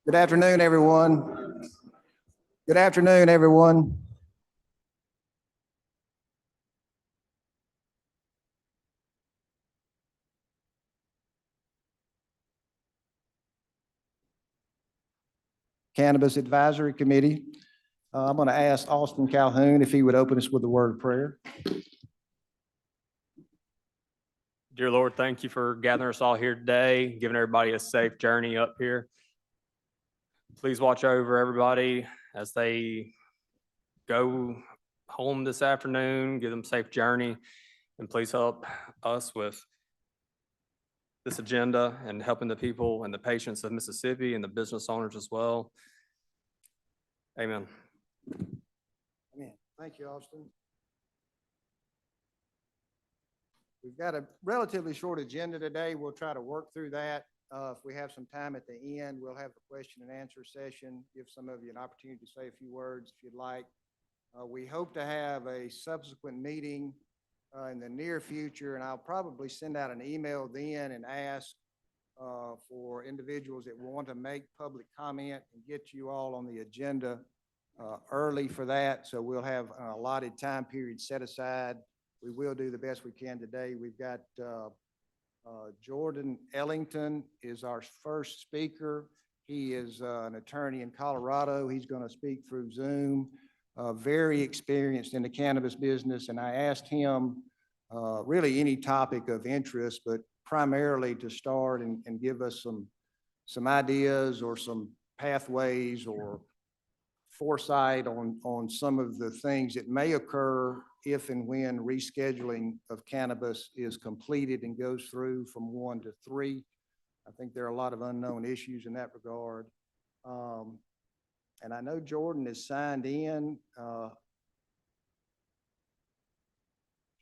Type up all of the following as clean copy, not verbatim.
Good afternoon, everyone. Good afternoon, everyone. Cannabis Advisory Committee. I'm going to ask Austin Calhoun if he would open us with a word of prayer. Dear Lord, thank you for gathering us all here today, giving everybody a safe journey up here. Please watch over everybody as they go home this afternoon, give them a safe journey, and please help us with this agenda and helping the people and the patients of Mississippi and the business owners as well. Amen. Amen. Thank you, Austin. We've got a relatively short agenda today. We'll try to work through that. If we have some time at the end, we'll have a question and answer session, give some of you an opportunity to say a few words if you'd like. We hope to have a subsequent meeting in the near future, and I'll probably send out an email then and ask for individuals that want to make public comment and get you all on the agenda early for that. So we'll have an allotted time period set aside. We will do the best we can today. We've got Jordan Ellington is our first speaker. He is an attorney in Colorado. He's going to speak through Zoom. Very experienced in the cannabis business, and I asked him really any topic of interest, but primarily to start and give us some ideas or some pathways or foresight on some of the things that may occur if and when rescheduling of cannabis is completed and goes through from 1 to 3. I think there are a lot of unknown issues in that regard. And I know Jordan is signed in.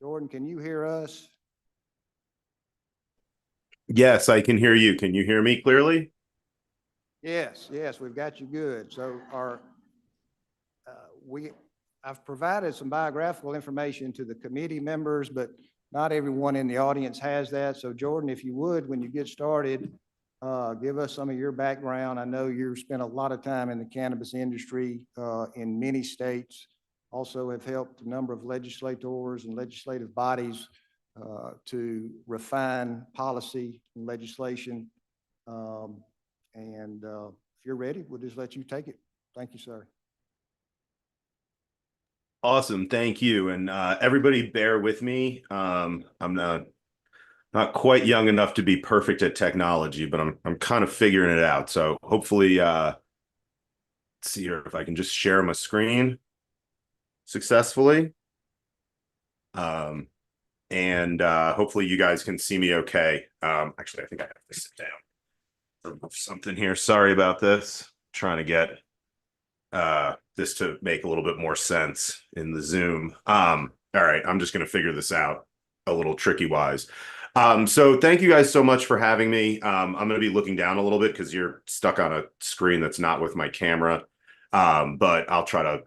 Jordan, can you hear us? Yes, I can hear you. Can you hear me clearly? Yes, we've got you good. So I've provided some biographical information to the committee members, but not everyone in the audience has that. So Jordan, if you would, when you get started, give us some of your background. I know you've spent a lot of time in the cannabis industry in many states, also have helped a number of legislators and legislative bodies to refine policy and legislation. And if you're ready, we'll just let you take it. Thank you, sir. Awesome. Thank you. And everybody bear with me. I'm not quite young enough to be perfect at technology, but I'm kind of figuring it out. So hopefully, let's see here if I can just share my screen successfully. And hopefully you guys can see me okay. Actually, I think I have to sit down for something here. Sorry about this. Trying to get this to make a little bit more sense in the Zoom. All right, I'm just going to figure this out a little tricky wise. So thank you guys so much for having me. I'm going to be looking down a little bit because you're stuck on a screen that's not with my camera. But I'll try to,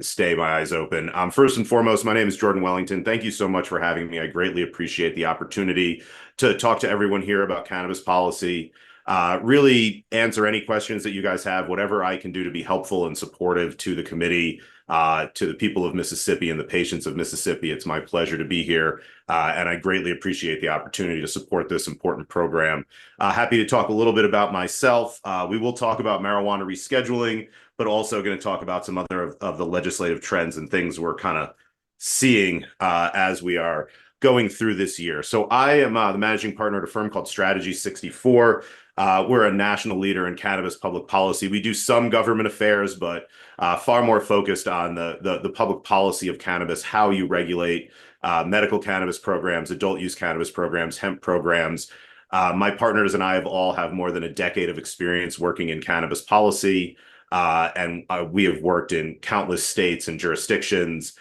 stay my eyes open. First and foremost, my name is Jordan Wellington. Thank you so much for having me. I greatly appreciate the opportunity to talk to everyone here about cannabis policy. Really answer any questions that you guys have, whatever I can do to be helpful and supportive to the committee, to the people of Mississippi and the patients of Mississippi. It's my pleasure to be here, and I greatly appreciate the opportunity to support this important program. Happy to talk a little bit about myself. We will talk about marijuana rescheduling, but also going to talk about some other of the legislative trends and things we're kind of seeing as we are going through this year. So I am the managing partner at a firm called Strategy 64. We're a national leader in cannabis public policy. We do some government affairs, but far more focused on the public policy of cannabis, how you regulate medical cannabis programs, adult use cannabis programs, hemp programs. My partners and I have more than a decade of experience working in cannabis policy, and we have worked in countless states and jurisdictions,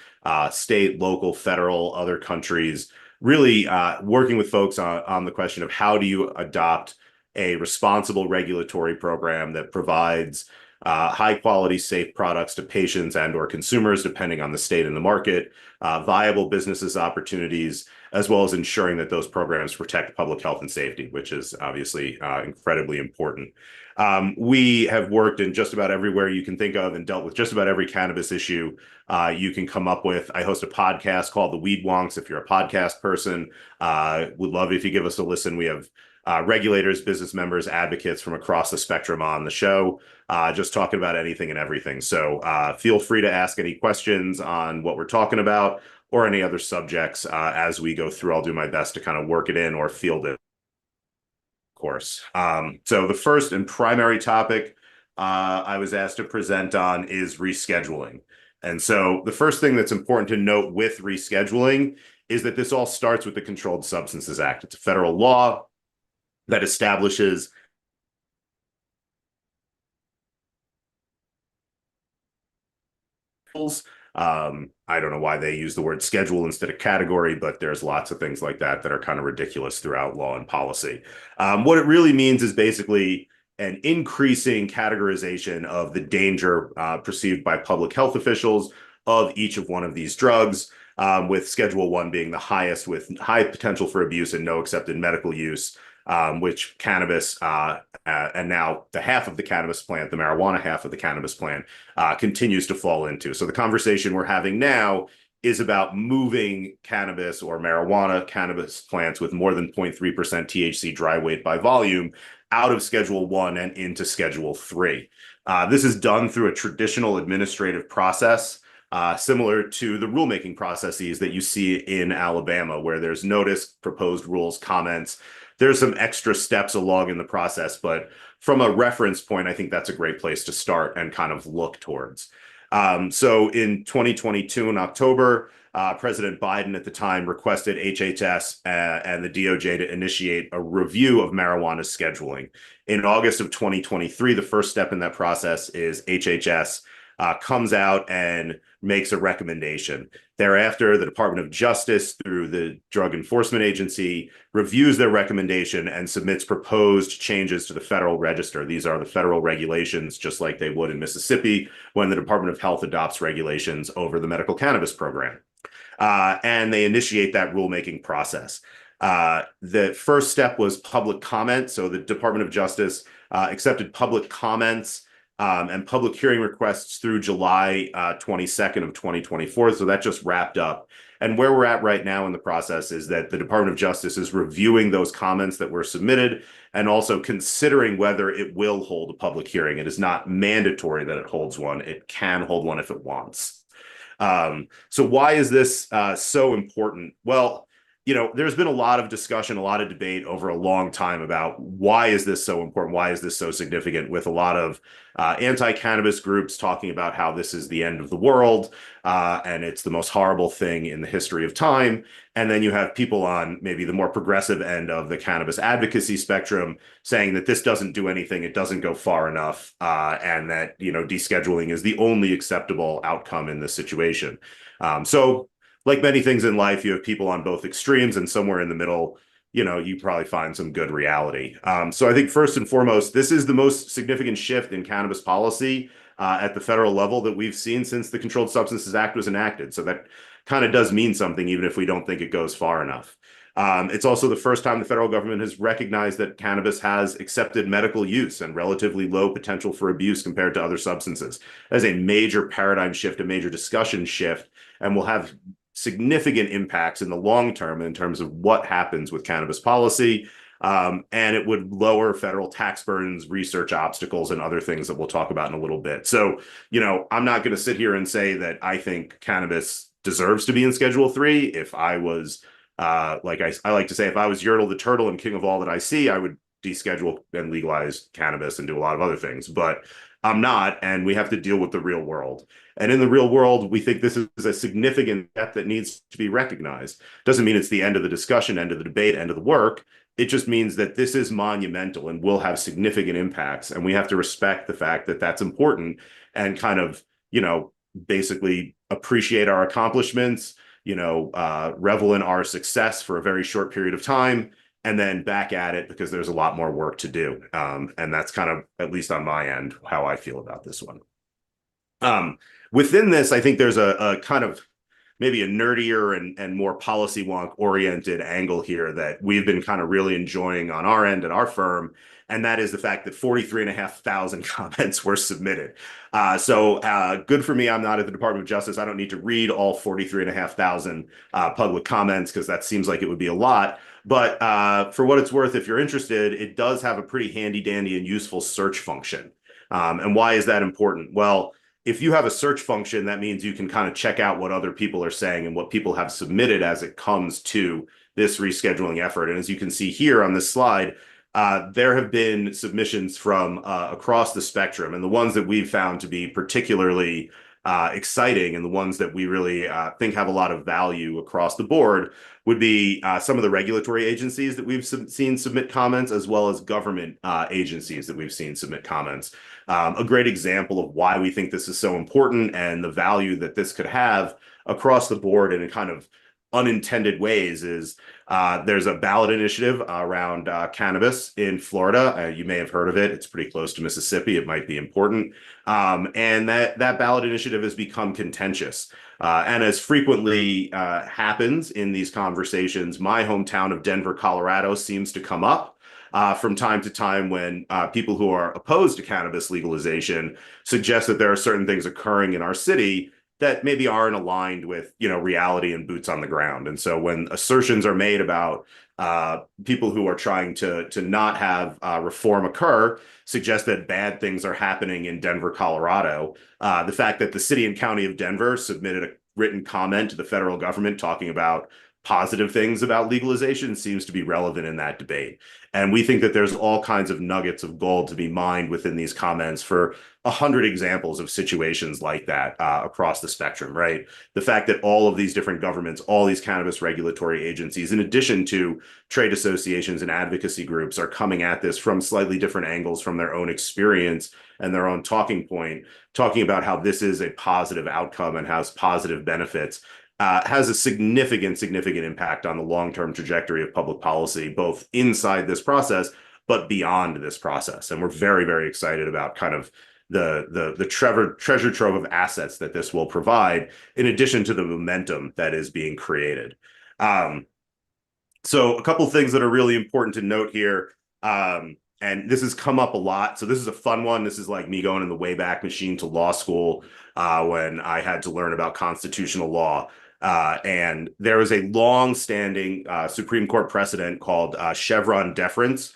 state, local, federal, other countries, really working with folks on the question of how do you adopt a responsible regulatory program that provides high quality, safe products to patients and or consumers, depending on the state and the market, viable businesses opportunities, as well as ensuring that those programs protect public health and safety, which is obviously incredibly important. We have worked in just about everywhere you can think of and dealt with just about every cannabis issue you can come up with. I host a podcast called The Weed Wonks. If you're a podcast person, would love if you give us a listen. We have regulators, business members, advocates from across the spectrum on the show, just talking about anything and everything. So feel free to ask any questions on what we're talking about or any other subjects as we go through. I'll do my best to kind of work it in or field it, of course. So the first and primary topic I was asked to present on is rescheduling. And so the first thing that's important to note with rescheduling is that this all starts with the Controlled Substances Act. It's a federal law that establishes I don't know why they use the word schedule instead of category, but there's lots of things like that that are kind of ridiculous throughout law and policy. What it really means is basically an increasing categorization of the danger perceived by public health officials of each of one of these drugs, with Schedule 1 being the highest with high potential for abuse and no accepted medical use, which cannabis and now the half of the cannabis plant, the marijuana half of the cannabis plant, continues to fall into. So the conversation we're having now is about moving cannabis or marijuana cannabis plants with more than 0.3% THC dry weight by volume out of Schedule 1 and into Schedule 3. This is done through a traditional administrative process, similar to the rulemaking processes that you see in Alabama, where there's notice, proposed rules, comments. There's some extra steps along in the process, but from a reference point, I think that's a great place to start and kind of look towards. So in 2022, in October, President Biden at the time requested HHS and the DOJ to initiate a review of marijuana scheduling. In August of 2023, the first step in that process is HHS comes out and makes a recommendation. Thereafter, the Department of Justice, through the Drug Enforcement Agency, reviews their recommendation and submits proposed changes to the Federal Register. These are the federal regulations, just like they would in Mississippi when the Department of Health adopts regulations over the medical cannabis program. And they initiate that rulemaking process. The first step was public comment. So the Department of Justice accepted public comments and public hearing requests through July 22nd of 2024. So that just wrapped up. And where we're at right now in the process is that the Department of Justice is reviewing those comments that were submitted and also considering whether it will hold a public hearing. It is not mandatory that it holds one. It can hold one if it wants. So why is this so important? Well, you know, there's been a lot of discussion, a lot of debate over a long time about why is this so important? Why is this so significant? With a lot of anti-cannabis groups talking about how this is the end of the world and it's the most horrible thing in the history of time. And then you have people on maybe the more progressive end of the cannabis advocacy spectrum saying that this doesn't do anything, it doesn't go far enough, and that, you know, descheduling is the only acceptable outcome in this situation. So like many things in life, you have people on both extremes, and somewhere in the middle, you know, you probably find some good reality. So I think first and foremost, this is the most significant shift in cannabis policy at the federal level that we've seen since the Controlled Substances Act was enacted. So that kind of does mean something, even if we don't think it goes far enough. It's also the first time the federal government has recognized that cannabis has accepted medical use and relatively low potential for abuse compared to other substances. That is a major paradigm shift, a major discussion shift, and will have significant impacts in the long term in terms of what happens with cannabis policy. And it would lower federal tax burdens, research obstacles, and other things that we'll talk about in a little bit. So, you know, I'm not going to sit here and say that I think cannabis deserves to be in Schedule 3. If I was, like I like to say, if I was Yertle the Turtle and king of all that I see, I would deschedule and legalize cannabis and do a lot of other things. But I'm not, and we have to deal with the real world. And in the real world, we think this is a significant step that needs to be recognized. Doesn't mean it's the end of the discussion, end of the debate, end of the work. It just means that this is monumental and will have significant impacts. And we have to respect the fact that that's important and kind of, you know, basically appreciate our accomplishments, you know, revel in our success for a very short period of time, and then back at it because there's a lot more work to do. And that's kind of, at least on my end, how I feel about this one. Within this, I think there's a kind of maybe a nerdier and more policy wonk oriented angle here that we've been kind of really enjoying on our end at our firm. And that is the fact that 43,500 comments were submitted. So good for me. I'm not at the Department of Justice. I don't need to read all 43,500 public comments because that seems like it would be a lot. But for what it's worth, if you're interested, it does have a pretty handy dandy and useful search function. And why is that important? Well, if you have a search function, that means you can kind of check out what other people are saying and what people have submitted as it comes to this rescheduling effort. And as you can see here on this slide, there have been submissions from across the spectrum, and the ones that we've found to be particularly exciting and the ones that we really think have a lot of value across the board would be some of the regulatory agencies that we've seen submit comments, as well as government agencies that we've seen submit comments. A great example of why we think this is so important and the value that this could have across the board in a kind of unintended ways is there's a ballot initiative around cannabis in Florida. You may have heard of it. It's pretty close to Mississippi. It might be important. And that ballot initiative has become contentious. And as frequently happens in these conversations, my hometown of Denver, Colorado seems to come up from time to time when people who are opposed to cannabis legalization suggest that there are certain things occurring in our city that maybe aren't aligned with, reality and boots on the ground. And so when assertions are made about people who are trying to not have reform occur, suggest that bad things are happening in Denver, Colorado. The fact that the city and county of Denver submitted a written comment to the federal government talking about positive things about legalization seems to be relevant in that debate. And we think that there's all kinds of nuggets of gold to be mined within these comments for 100 examples of situations like that across the spectrum, right? The fact that all of these different governments, all these cannabis regulatory agencies, in addition to trade associations and advocacy groups, are coming at this from slightly different angles from their own experience and their own talking point, talking about how this is a positive outcome and has positive benefits. Has a significant impact on the long-term trajectory of public policy, both inside this process, but beyond this process. And we're very, very excited about kind of the treasure trove of assets that this will provide, in addition to the momentum that is being created. So a couple of things that are really important to note here, and this has come up a lot. So this is a fun one. This is like me going in the Wayback Machine to law school when I had to learn about constitutional law. And there was a long-standing Supreme Court precedent called Chevron deference.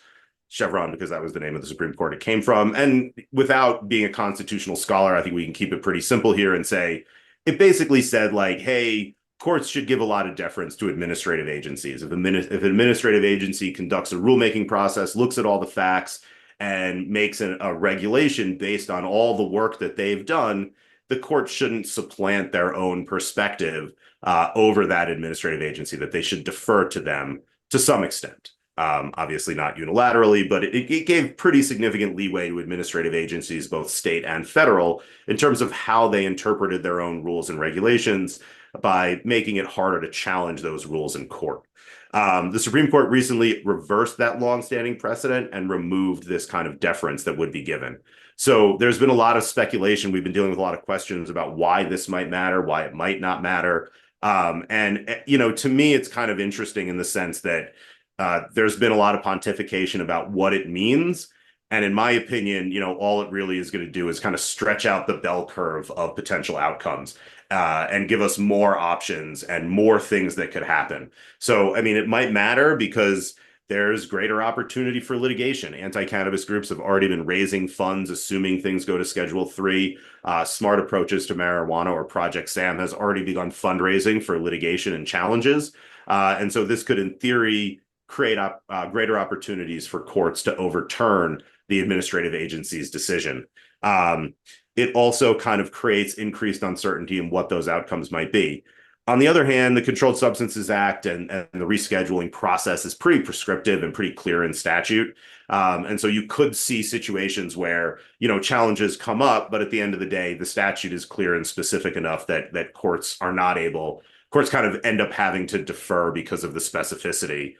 Chevron, because that was the name of the Supreme Court it came from. And without being a constitutional scholar, I think we can keep it pretty simple here and say, it basically said like, hey, courts should give a lot of deference to administrative agencies. If an administrative agency conducts a rulemaking process, looks at all the facts, and makes a regulation based on all the work that they've done, the court shouldn't supplant their own perspective over that administrative agency, that they should defer to them to some extent. Obviously not unilaterally, but it gave pretty significant leeway to administrative agencies, both state and federal, in terms of how they interpreted their own rules and regulations by making it harder to challenge those rules in court. The Supreme Court recently reversed that longstanding precedent and removed this kind of deference that would be given. So there's been a lot of speculation. We've been dealing with a lot of questions about why this might matter, why it might not matter. To me, it's kind of interesting in the sense that there's been a lot of pontification about what it means. And in my opinion, all it really is going to do is kind of stretch out the bell curve of potential outcomes and give us more options and more things that could happen. So, I mean, it might matter because there's greater opportunity for litigation. Anti-cannabis groups have already been raising funds, assuming things go to Schedule 3. Smart Approaches to Marijuana, or Project SAM, has already begun fundraising for litigation and challenges. And so this could, in theory, create greater opportunities for courts to overturn the administrative agency's decision. It also kind of creates increased uncertainty in what those outcomes might be. On the other hand, the Controlled Substances Act and the rescheduling process is pretty prescriptive and pretty clear in statute. And so you could see situations where, challenges come up, but at the end of the day, the statute is clear and specific enough that courts kind of end up having to defer because of the specificity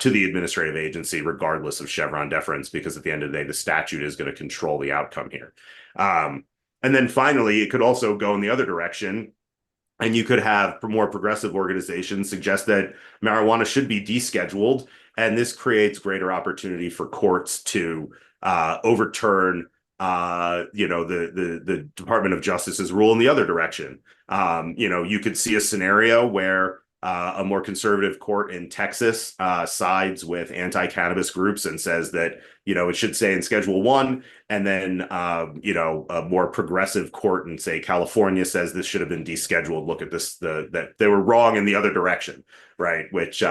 to the administrative agency, regardless of Chevron deference, because at the end of the day, the statute is going to control the outcome here. And then finally, it could also go in the other direction, And you could have more progressive organizations suggest that marijuana should be descheduled. And this creates greater opportunity for courts to overturn the Department of Justice's rule in the other direction. You could see a scenario where a more conservative court in Texas sides with anti-cannabis groups and says that, it should stay in Schedule 1. And then, a more progressive court in, say, California says this should have been descheduled. Look at this, that they were wrong in the other direction, right? Which,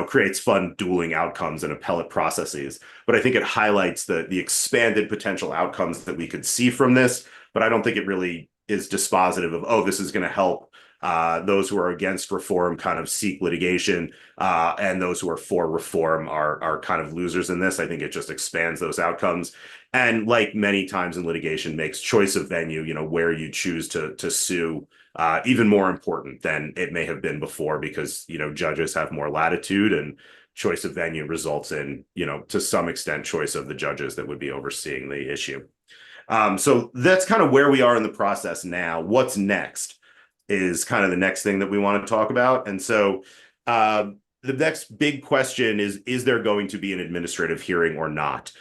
creates fun dueling outcomes and appellate processes. But I think it highlights the expanded potential outcomes that we could see from this. But I don't think it really is dispositive of, oh, this is going to help those who are against reform kind of seek litigation, and those who are for reform are kind of losers in this. I think it just expands those outcomes. And like many times in litigation, makes choice of venue, where you choose to sue, even more important than it may have been before, because, judges have more latitude, and choice of venue results in, to some extent, choice of the judges that would be overseeing the issue. So that's kind of where we are in the process now. What's next is kind of the next thing that we want to talk about. And so the next big question is there going to be an administrative hearing or not?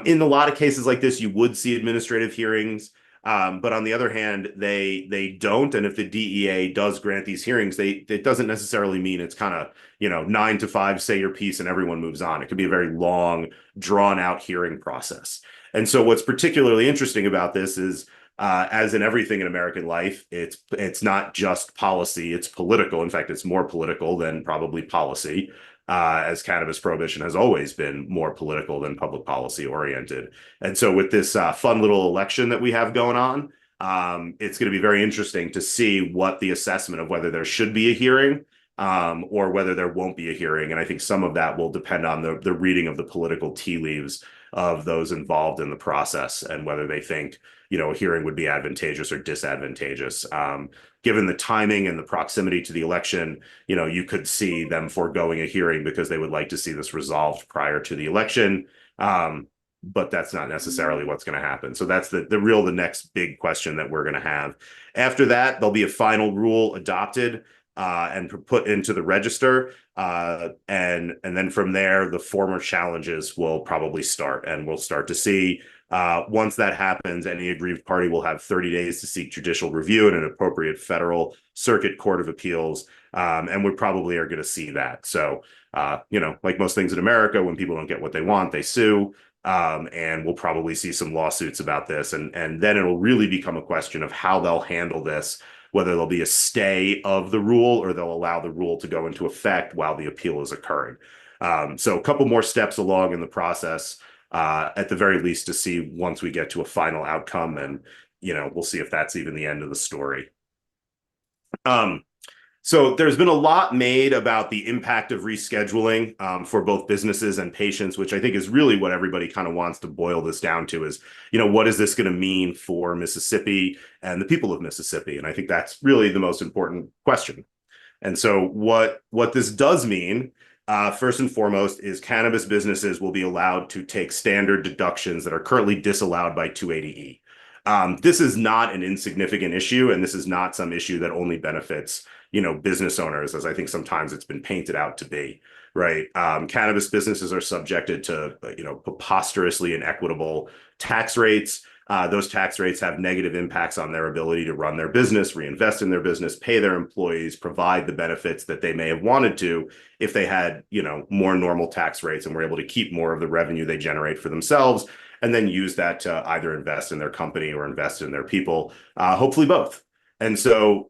In a lot of cases like this, you would see administrative hearings, but on the other hand, they don't. And if the DEA does grant these hearings, it doesn't necessarily mean it's kind of, 9 to 5, say your piece and everyone moves on. It could be a very long, drawn out hearing process. And so what's particularly interesting about this is, as in everything in American life, it's not just policy, it's political. In fact, it's more political than probably policy, as cannabis prohibition has always been more political than public policy oriented. And so with this fun little election that we have going on, it's going to be very interesting to see what the assessment of whether there should be a hearing, or whether there won't be a hearing. And I think some of that will depend on the reading of the political tea leaves of those involved in the process, and whether they think, a hearing would be advantageous or disadvantageous. Given the timing and the proximity to the election, you could see them foregoing a hearing because they would like to see this resolved prior to the election. But that's not necessarily what's going to happen. So that's the next big question that we're going to have. After that, there'll be a final rule adopted and put into the register. And then from there, the former challenges will probably start, and we'll start to see, once that happens, any aggrieved party will have 30 days to seek judicial review in an appropriate federal circuit court of appeals. And we probably are going to see that. So, like most things in America, when people don't get what they want, they sue. And we'll probably see some lawsuits about this. And then it'll really become a question of how they'll handle this, whether there'll be a stay of the rule or they'll allow the rule to go into effect while the appeal is occurring. So a couple more steps along in the process, at the very least, to see once we get to a final outcome, and, we'll see if that's even the end of the story. So there's been a lot made about the impact of rescheduling for both businesses and patients, which I think is really what everybody kind of wants to boil this down to is, what is this going to mean for Mississippi and the people of Mississippi? And I think that's really the most important question. And so what this does mean, first and foremost, is cannabis businesses will be allowed to take standard deductions that are currently disallowed by 280E. This is not an insignificant issue, and this is not some issue that only benefits business owners, as I think sometimes it's been painted out to be, right? Cannabis businesses are subjected to, preposterously inequitable tax rates. Those tax rates have negative impacts on their ability to run their business, reinvest in their business, pay their employees, provide the benefits that they may have wanted to if they had, more normal tax rates and were able to keep more of the revenue they generate for themselves, and then use that to either invest in their company or invest in their people, hopefully both. And so,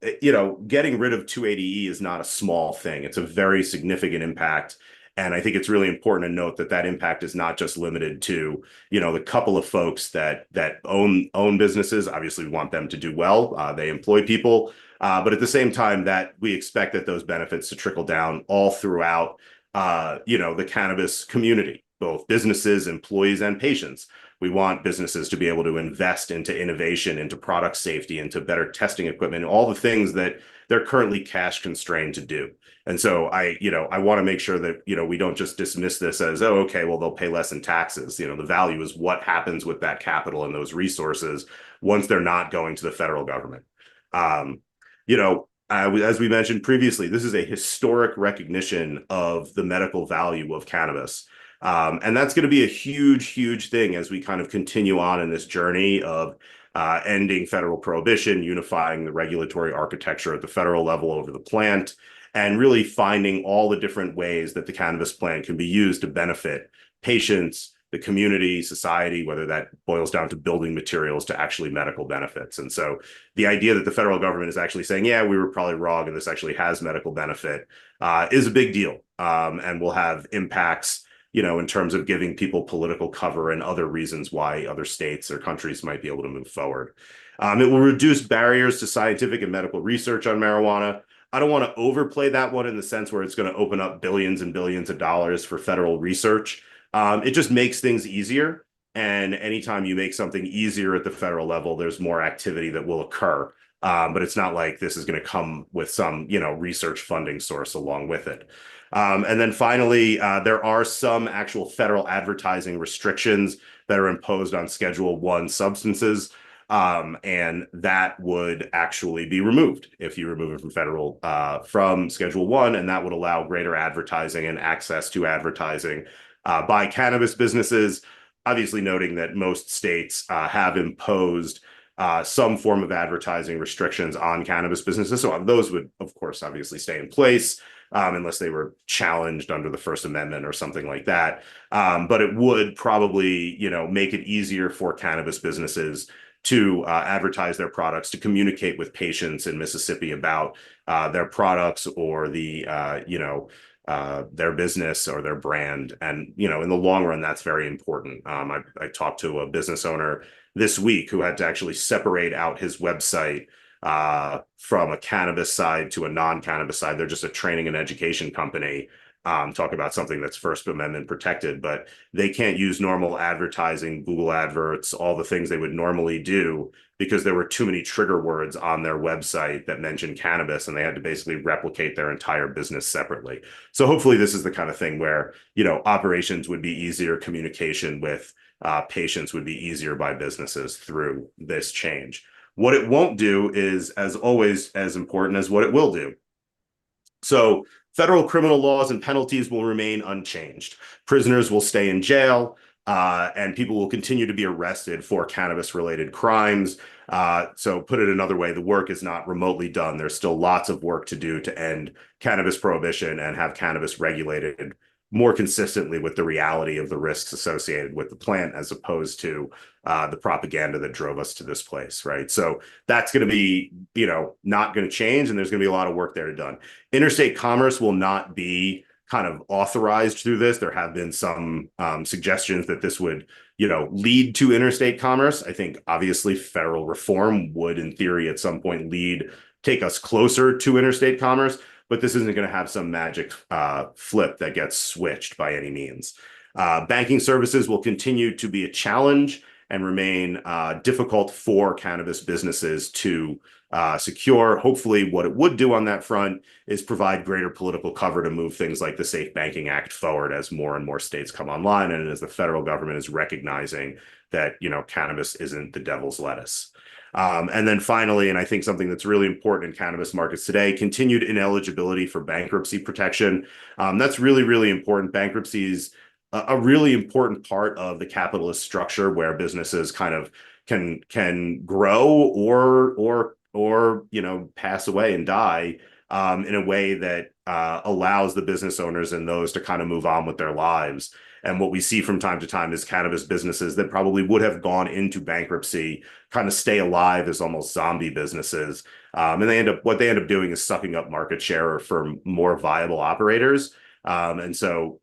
getting rid of 280E is not a small thing. It's a very significant impact. And I think it's really important to note that impact is not just limited to, the couple of folks that own businesses. Obviously, we want them to do well. They employ people. But at the same time, that we expect that those benefits to trickle down all throughout, the cannabis community, both businesses, employees, and patients. We want businesses to be able to invest into innovation, into product safety, into better testing equipment, all the things that they're currently cash constrained to do. And so I want to make sure that, we don't just dismiss this as, oh, okay, well, they'll pay less in taxes. The value is what happens with that capital and those resources once they're not going to the federal government. as we mentioned previously, this is a historic recognition of the medical value of cannabis. And that's going to be a huge, huge thing as we kind of continue on in this journey of ending federal prohibition, unifying the regulatory architecture at the federal level over the plant, and really finding all the different ways that the cannabis plant can be used to benefit patients, the community, society, whether that boils down to building materials to actually medical benefits. And so the idea that the federal government is actually saying, yeah, we were probably wrong and this actually has medical benefit is a big deal, and will have impacts, in terms of giving people political cover and other reasons why other states or countries might be able to move forward. It will reduce barriers to scientific and medical research on marijuana. I don't want to overplay that one in the sense where it's going to open up billions and billions of dollars for federal research. It just makes things easier. And anytime you make something easier at the federal level, there's more activity that will occur. But it's not like this is going to come with some, research funding source along with it. And then finally, there are some actual federal advertising restrictions that are imposed on Schedule I substances. And that would actually be removed if you remove it from Schedule I, and that would allow greater advertising and access to advertising by cannabis businesses, obviously noting that most states have imposed some form of advertising restrictions on cannabis businesses. So those would, of course, obviously stay in place unless they were challenged under the First Amendment or something like that. But it would probably, make it easier for cannabis businesses to advertise their products, to communicate with patients in Mississippi about their products or their business or their brand. And, in the long run, that's very important. I talked to a business owner this week who had to actually separate out his website from a cannabis side to a non-cannabis side. They're just a training and education company. Talk about something that's First Amendment protected, but they can't use normal advertising, Google adverts, all the things they would normally do because there were too many trigger words on their website that mentioned cannabis, and they had to basically replicate their entire business separately. So hopefully this is the kind of thing where, operations would be easier, communication with patients would be easier by businesses through this change. What it won't do is, as always, as important as what it will do. So federal criminal laws and penalties will remain unchanged. Prisoners will stay in jail, and people will continue to be arrested for cannabis-related crimes. So put it another way, the work is not remotely done. There's still lots of work to do to end cannabis prohibition and have cannabis regulated more consistently with the reality of the risks associated with the plant, as opposed to the propaganda that drove us to this place, right? So that's going to be, not going to change, and there's going to be a lot of work there to done. Interstate commerce will not be kind of authorized through this. There have been some suggestions that this would, lead to interstate commerce. I think obviously federal reform would, in theory, at some point take us closer to interstate commerce, but this isn't going to have some magic flip that gets switched by any means. Banking services will continue to be a challenge and remain difficult for cannabis businesses to secure. Hopefully, what it would do on that front is provide greater political cover to move things like the Safe Banking Act forward as more and more states come online, and as the federal government is recognizing that, cannabis isn't the devil's lettuce. And then finally, and I think something that's really important in cannabis markets today, continued ineligibility for bankruptcy protection. That's really, really important. Bankruptcy is a really important part of the capitalist structure where businesses kind of can grow or pass away and die in a way that allows the business owners and those to kind of move on with their lives. And what we see from time to time is cannabis businesses that probably would have gone into bankruptcy kind of stay alive as almost zombie businesses. And what they end up doing is sucking up market share for more viable operators. And so,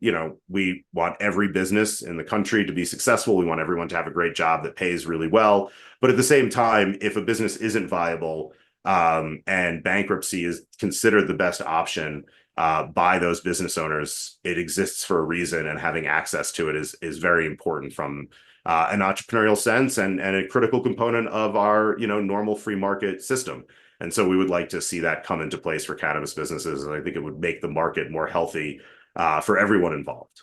we want every business in the country to be successful. We want everyone to have a great job that pays really well. But at the same time, if a business isn't viable and bankruptcy is considered the best option by those business owners, it exists for a reason, and having access to it is very important from an entrepreneurial sense and a critical component of our normal free market system. And so we would like to see that come into place for cannabis businesses, and I think it would make the market more healthy for everyone involved.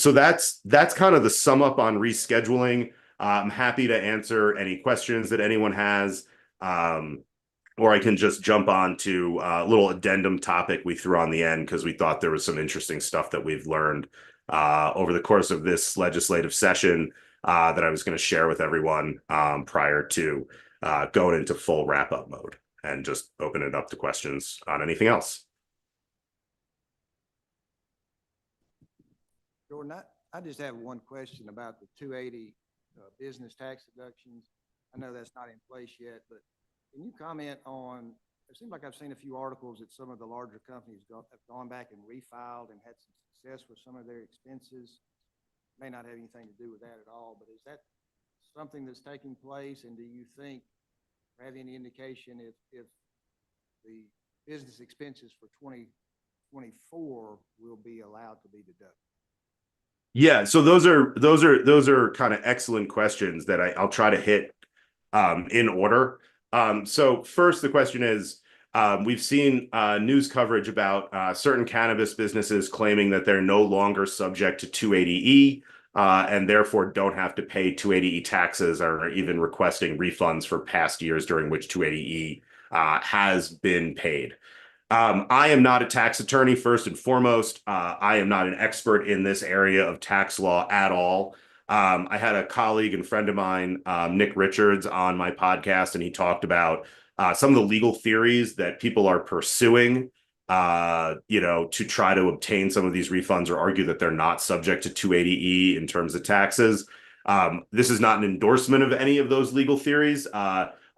So that's kind of the sum up on rescheduling. I'm happy to answer any questions that anyone has. or I can just jump on to a little addendum topic we threw on the end because we thought there was some interesting stuff that we've learned over the course of this legislative session that I was going to share with everyone prior to going into full wrap-up mode, and just open it up to questions on anything else. Jordan, I just have one question about the 280 business tax deductions. I know that's not in place yet, but can you comment on, it seems like I've seen a few articles that some of the larger companies have gone back and refiled and had some success with some of their expenses. May not have anything to do with that at all, but is that something that's taking place? And do you think, or have any indication if the business expenses for 2024 will be allowed to be deducted? Yeah, so those are kind of excellent questions that I'll try to hit in order. So first, the question is, we've seen news coverage about certain cannabis businesses claiming that they're no longer subject to 280E and therefore don't have to pay 280E taxes, or even requesting refunds for past years during which 280E has been paid. I am not a tax attorney, first and foremost. I am not an expert in this area of tax law at all. I had a colleague and friend of mine, Nick Richards, on my podcast, and he talked about some of the legal theories that people are pursuing, to try to obtain some of these refunds or argue that they're not subject to 280E in terms of taxes. This is not an endorsement of any of those legal theories.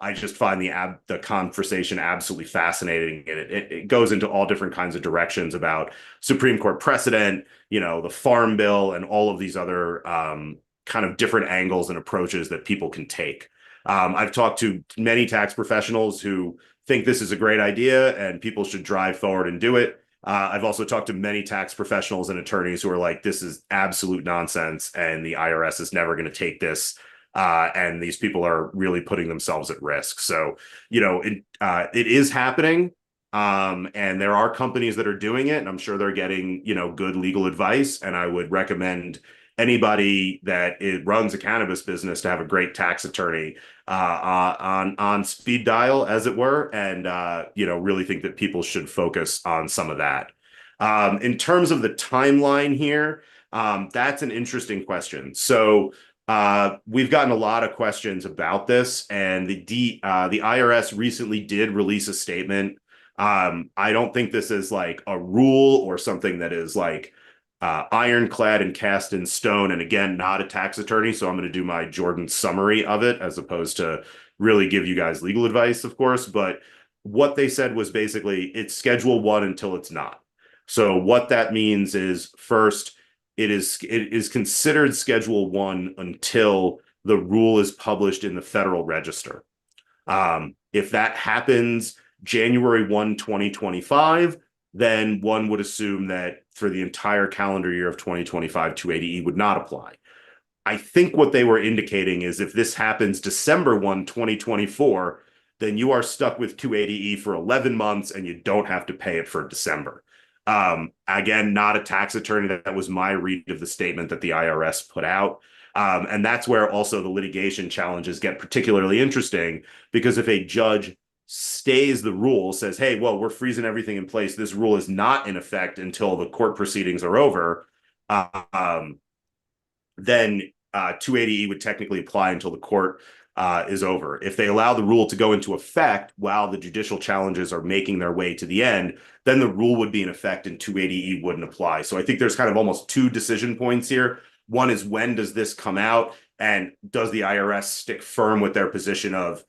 I just find the conversation absolutely fascinating. And it goes into all different kinds of directions about Supreme Court precedent, the Farm Bill, and all of these other kind of different angles and approaches that people can take. I've talked to many tax professionals who think this is a great idea and people should drive forward and do it. I've also talked to many tax professionals and attorneys who are like, this is absolute nonsense, and the IRS is never going to take this. And these people are really putting themselves at risk. So, it is happening. And there are companies that are doing it, and I'm sure they're getting, good legal advice. And I would recommend anybody that runs a cannabis business to have a great tax attorney on speed dial, as it were, and, really think that people should focus on some of that. In terms of the timeline here, that's an interesting question. So, we've gotten a lot of questions about this, and the IRS recently did release a statement. I don't think this is like a rule or something that is like ironclad and cast in stone. And again, not a tax attorney, so I'm going to do my Jordan summary of it as opposed to really give you guys legal advice, of course. But what they said was basically it's Schedule 1 until it's not. So what that means is, first, it is considered Schedule 1 until the rule is published in the Federal Register. If that happens January 1, 2025, then one would assume that for the entire calendar year of 2025, 280E would not apply. I think what they were indicating is if this happens December 1, 2024, then you are stuck with 280E for 11 months and you don't have to pay it for December. Again, not a tax attorney. That was my read of the statement that the IRS put out. And that's where also the litigation challenges get particularly interesting, because if a judge stays the rule, says, hey, well, we're freezing everything in place, this rule is not in effect until the court proceedings are over, then 280E would technically apply until the court is over. If they allow the rule to go into effect while the judicial challenges are making their way to the end, then the rule would be in effect and 280E wouldn't apply. So I think there's kind of almost two decision points here. One is, when does this come out? And does the IRS stick firm with their position of,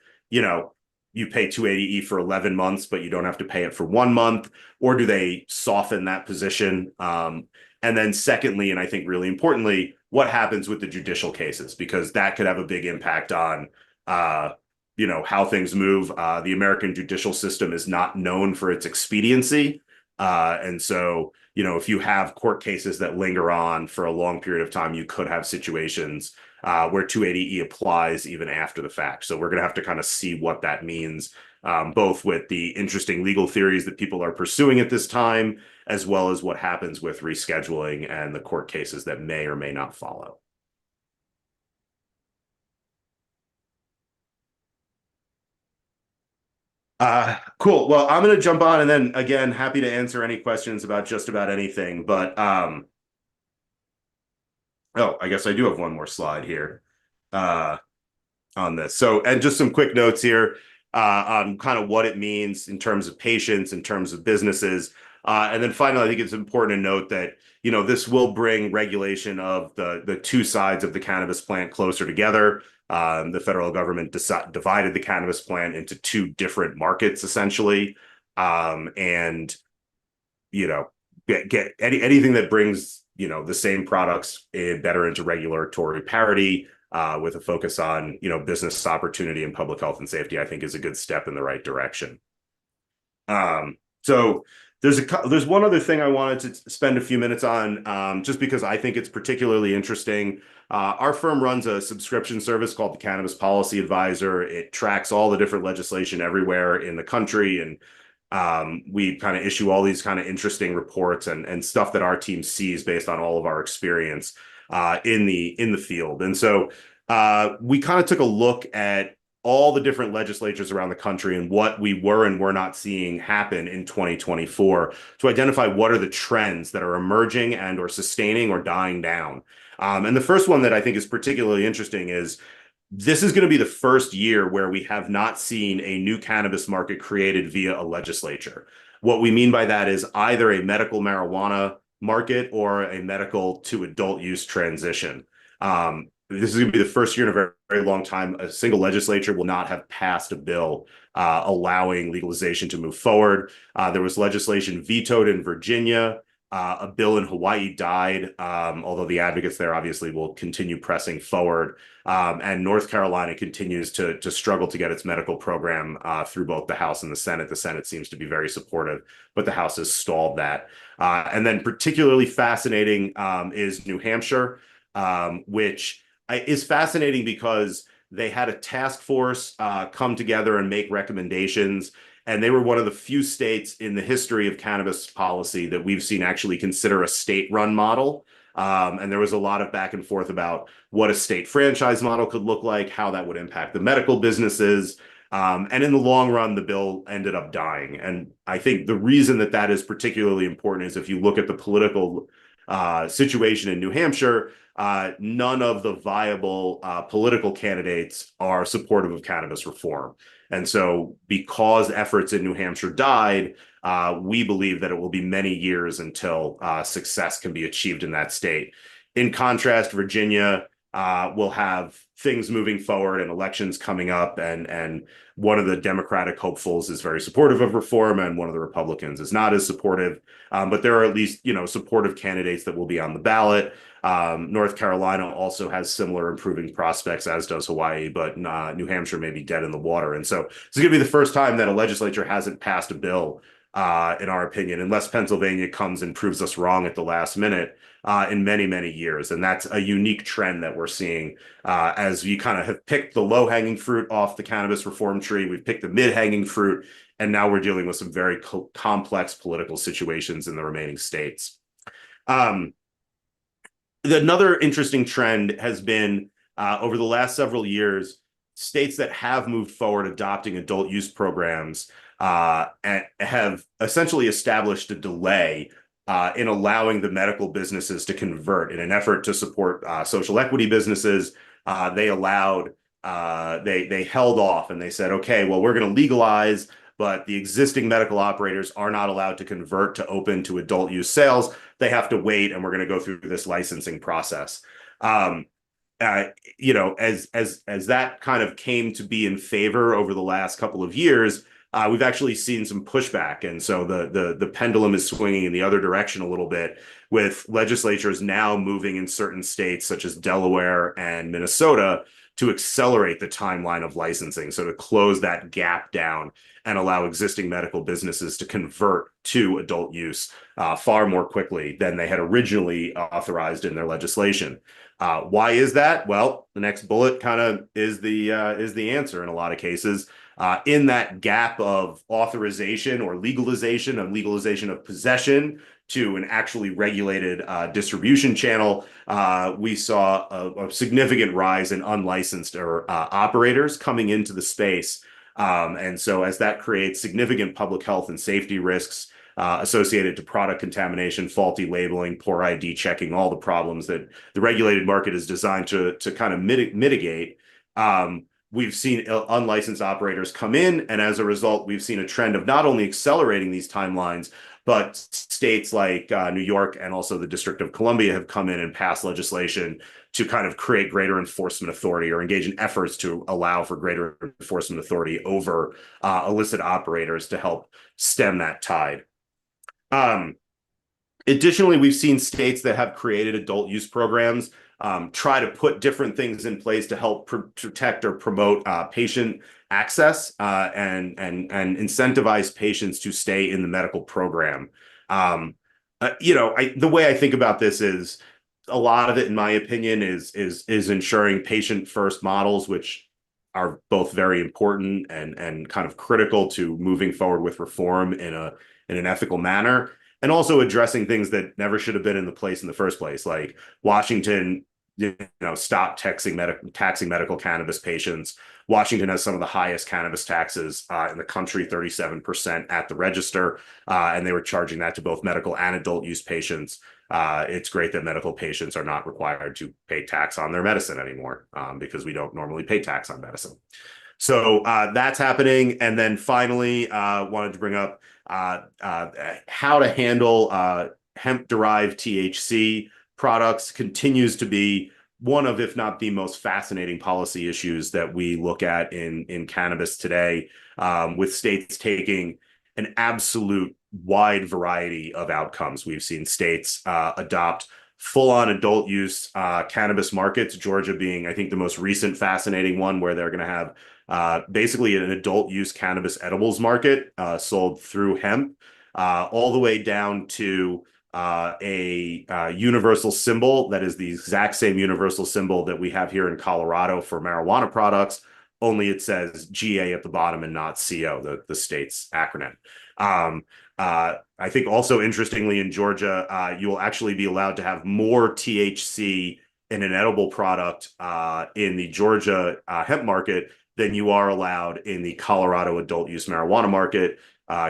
you pay 280E for 11 months, but you don't have to pay it for 1 month? Or do they soften that position? And then secondly, and I think really importantly, what happens with the judicial cases? Because that could have a big impact on, how things move. The American judicial system is not known for its expediency. And so, if you have court cases that linger on for a long period of time, you could have situations where 280E applies even after the fact. So we're going to have to kind of see what that means, both with the interesting legal theories that people are pursuing at this time, as well as what happens with rescheduling and the court cases that may or may not follow. Cool. Well, I'm going to jump on and then again, happy to answer any questions about just about anything. But oh, I guess I do have one more slide here on this. So, and just some quick notes here on kind of what it means in terms of patients, in terms of businesses. And then finally, I think it's important to note that, this will bring regulation of the two sides of the cannabis plant closer together. The federal government divided the cannabis plant into two different markets, essentially. And, get anything that brings, the same products better into regulatory parity, with a focus on, business opportunity and public health and safety, I think is a good step in the right direction. So there's one other thing I wanted to spend a few minutes on, just because I think it's particularly interesting. Our firm runs a subscription service called the Cannabis Policy Advisor. It tracks all the different legislation everywhere in the country, and we kind of issue all these kind of interesting reports and stuff that our team sees based on all of our experience in the field. And so we kind of took a look at all the different legislatures around the country and what we were and were not seeing happen in 2024 to identify what are the trends that are emerging and or sustaining or dying down. And the first one that I think is particularly interesting is this is going to be the first year where we have not seen a new cannabis market created via a legislature. What we mean by that is either a medical marijuana market or a medical to adult use transition. This is going to be the first year in a very, very long time a single legislature will not have passed a bill allowing legalization to move forward. There was legislation vetoed in Virginia. A bill in Hawaii died, although the advocates there obviously will continue pressing forward. And North Carolina continues to struggle to get its medical program through both the House and the Senate. The Senate seems to be very supportive, but the House has stalled that. And then particularly fascinating is New Hampshire, which is fascinating because they had a task force come together and make recommendations. And they were one of the few states in the history of cannabis policy that we've seen actually consider a state-run model. And there was a lot of back and forth about what a state franchise model could look like, how that would impact the medical businesses. And in the long run, the bill ended up dying. And I think the reason that that is particularly important is if you look at the political situation in New Hampshire, none of the viable political candidates are supportive of cannabis reform. And so because efforts in New Hampshire died, we believe that it will be many years until success can be achieved in that state. In contrast, Virginia will have things moving forward and elections coming up. And one of the Democratic hopefuls is very supportive of reform, and one of the Republicans is not as supportive. But there are at least, supportive candidates that will be on the ballot. North Carolina also has similar improving prospects, as does Hawaii, but New Hampshire may be dead in the water. And so it's going to be the first time that a legislature hasn't passed a bill, in our opinion, unless Pennsylvania comes and proves us wrong at the last minute, in many, many years. And that's a unique trend that we're seeing as we kind of have picked the low-hanging fruit off the cannabis reform tree. We've picked the mid-hanging fruit, and now we're dealing with some very complex political situations in the remaining states. Another interesting trend has been over the last several years, states that have moved forward adopting adult use programs and have essentially established a delay in allowing the medical businesses to convert in an effort to support social equity businesses. They held off and they said, okay, well, we're going to legalize, but the existing medical operators are not allowed to convert to open to adult use sales. They have to wait, and we're going to go through this licensing process. As that kind of came to be in favor over the last couple of years, we've actually seen some pushback. And so the pendulum is swinging in the other direction a little bit, with legislatures now moving in certain states such as Delaware and Minnesota to accelerate the timeline of licensing. So to close that gap down and allow existing medical businesses to convert to adult use far more quickly than they had originally authorized in their legislation. Why is that? Well, the next bullet kind of is the answer in a lot of cases. In that gap of authorization or legalization of possession to an actually regulated distribution channel, we saw a significant rise in unlicensed or operators coming into the space. And so as that creates significant public health and safety risks associated to product contamination, faulty labeling, poor ID checking, all the problems that the regulated market is designed to kind of mitigate, we've seen unlicensed operators come in, and as a result, we've seen a trend of not only accelerating these timelines, but states like New York and also the District of Columbia have come in and passed legislation to kind of create greater enforcement authority or engage in efforts to allow for greater enforcement authority over illicit operators to help stem that tide. Additionally, we've seen states that have created adult use programs try to put different things in place to help protect or promote patient access and incentivize patients to stay in the medical program. The way I think about this is a lot of it, in my opinion, is ensuring patient first models, which are both very important and kind of critical to moving forward with reform in an ethical manner, and also addressing things that never should have been in the place in the first place, like Washington, stop taxing medical cannabis patients. Washington has some of the highest cannabis taxes in the country, 37% at the register, and they were charging that to both medical and adult use patients. It's great that medical patients are not required to pay tax on their medicine anymore because we don't normally pay tax on medicine. So that's happening. And then finally, wanted to bring up how to handle hemp-derived THC products continues to be one of, if not the most fascinating policy issues that we look at in cannabis today, with states taking an absolute wide variety of outcomes. We've seen states adopt full-on adult use cannabis markets, Georgia being, I think, the most recent fascinating one, where they're going to have basically an adult use cannabis edibles market sold through hemp, all the way down to a universal symbol that is the exact same universal symbol that we have here in Colorado for marijuana products, only it says GA at the bottom and not CO, the state's acronym. I think also interestingly in Georgia, you will actually be allowed to have more THC in an edible product in the Georgia hemp market than you are allowed in the Colorado adult use marijuana market.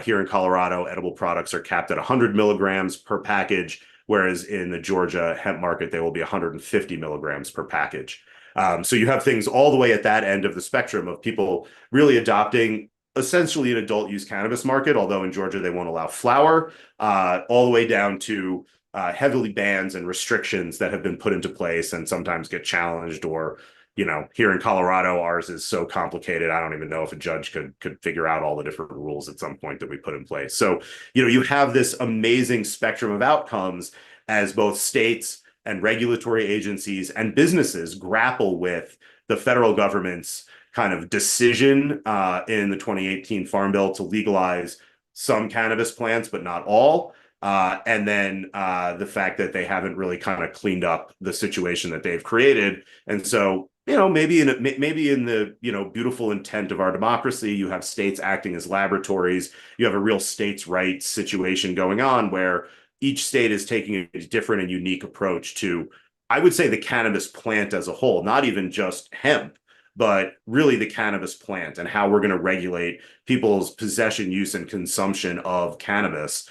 Here in Colorado, edible products are capped at 100 milligrams per package, whereas in the Georgia hemp market, they will be 150 milligrams per package. So you have things all the way at that end of the spectrum of people really adopting essentially an adult use cannabis market, although in Georgia they won't allow flower, all the way down to heavily bans and restrictions that have been put into place and sometimes get challenged, or here in Colorado, ours is so complicated, I don't even know if a judge could figure out all the different rules at some point that we put in place. So, you have this amazing spectrum of outcomes as both states and regulatory agencies and businesses grapple with the federal government's kind of decision in the 2018 Farm Bill to legalize some cannabis plants, but not all. And then the fact that they haven't really kind of cleaned up the situation that they've created. And so, maybe in the, beautiful intent of our democracy, you have states acting as laboratories. You have a real states' rights situation going on where each state is taking a different and unique approach to, I would say, the cannabis plant as a whole, not even just hemp, but really the cannabis plant and how we're going to regulate people's possession, use, and consumption of cannabis,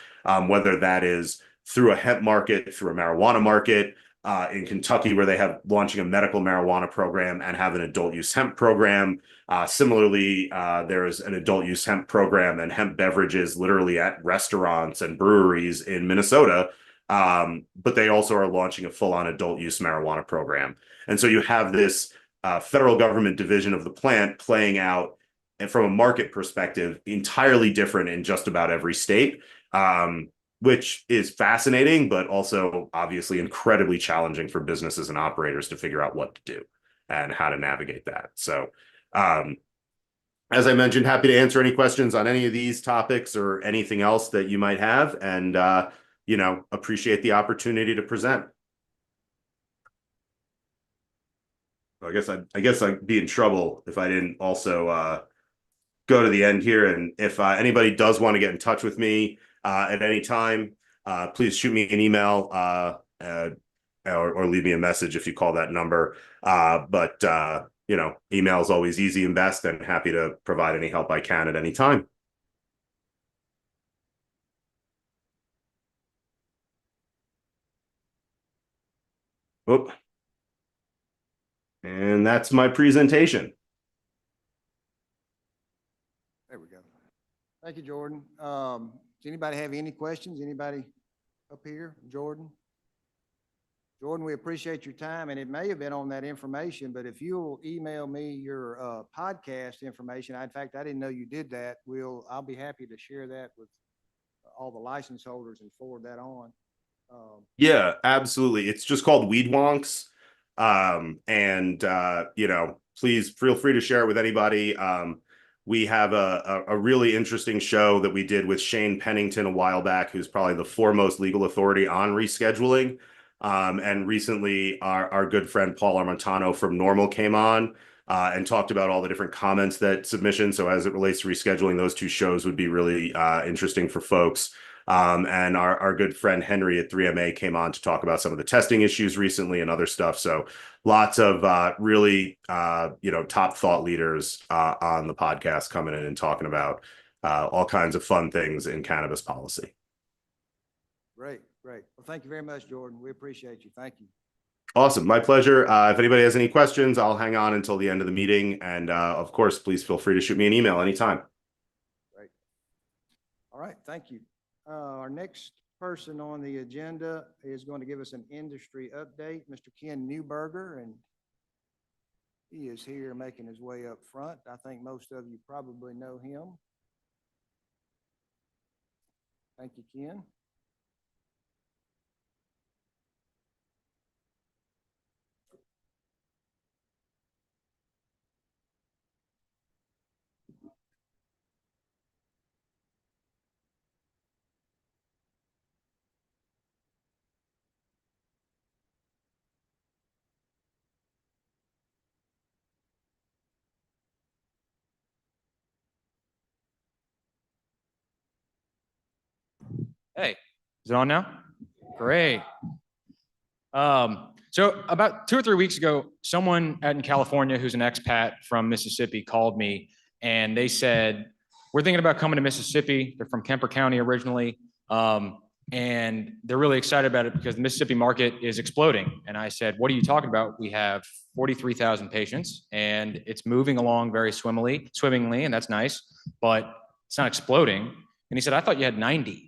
whether that is through a hemp market, through a marijuana market, in Kentucky, where they have launching a medical marijuana program and have an adult use hemp program. Similarly, there's an adult use hemp program and hemp beverages literally at restaurants and breweries in Minnesota. But they also are launching a full-on adult use marijuana program. And so you have this federal government division of the plant playing out, and from a market perspective, entirely different in just about every state, which is fascinating, but also obviously incredibly challenging for businesses and operators to figure out what to do and how to navigate that. So, as I mentioned, happy to answer any questions on any of these topics or anything else that you might have, and appreciate the opportunity to present. I guess I'd be in trouble if I didn't also go to the end here. And if anybody does want to get in touch with me at any time, please shoot me an email or leave me a message if you call that number. But email is always easy and best, and happy to provide any help I can at any time. Oh, and that's my presentation. There we go. Thank you, Jordan. Does anybody have any questions? Anybody up here? Jordan? Jordan, we appreciate your time, and it may have been on that information, but if you'll email me your podcast information, in fact, I didn't know you did that. I'll be happy to share that with all the license holders and forward that on. Yeah, absolutely. It's just called Weed Wonks. Please feel free to share it with anybody. We have a really interesting show that we did with Shane Pennington a while back, who's probably the foremost legal authority on rescheduling. And recently our good friend Paul Armentano from Normal came on and talked about all the different comments that submission. So as it relates to rescheduling, those two shows would be really interesting for folks. And our good friend Henry at 3MA came on to talk about some of the testing issues recently and other stuff. So lots of really top thought leaders on the podcast coming in and talking about all kinds of fun things in cannabis policy. Great. Well, thank you very much, Jordan. We appreciate you. Thank you. Awesome. My pleasure. If anybody has any questions, I'll hang on until the end of the meeting. And of course, please feel free to shoot me an email anytime. Great. All right. Thank you. Our next person on the agenda is going to give us an industry update, Mr. Ken Newberger, and he is here making his way up front. I think most of you probably know him. Thank you, Ken. Hey, is it on now? Great. So about 2 or 3 weeks ago, someone out in California who's an expat from Mississippi called me and they said, we're thinking about coming to Mississippi. They're from Kemper County originally. And they're really excited about it because the Mississippi market is exploding. And I said, what are you talking about? We have 43,000 patients and it's moving along very swimmingly, and that's nice, but it's not exploding. And he said, I thought you had 90.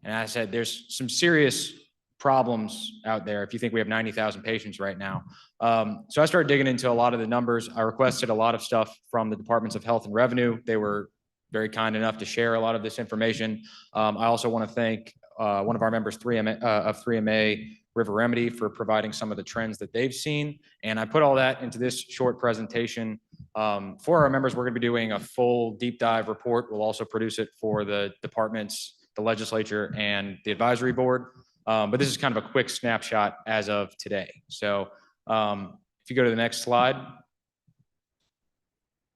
And I said, there's some serious problems out there if you think we have 90,000 patients right now. So I started digging into a lot of the numbers. I requested a lot of stuff from the Departments of Health and Revenue. They were very kind enough to share a lot of this information. I also want to thank one of our members, 3MA, River Remedy, for providing some of the trends that they've seen. And I put all that into this short presentation. For our members, we're going to be doing a full deep dive report. We'll also produce it for the departments, the legislature, and the advisory board. But this is kind of a quick snapshot as of today. So if you go to the next slide.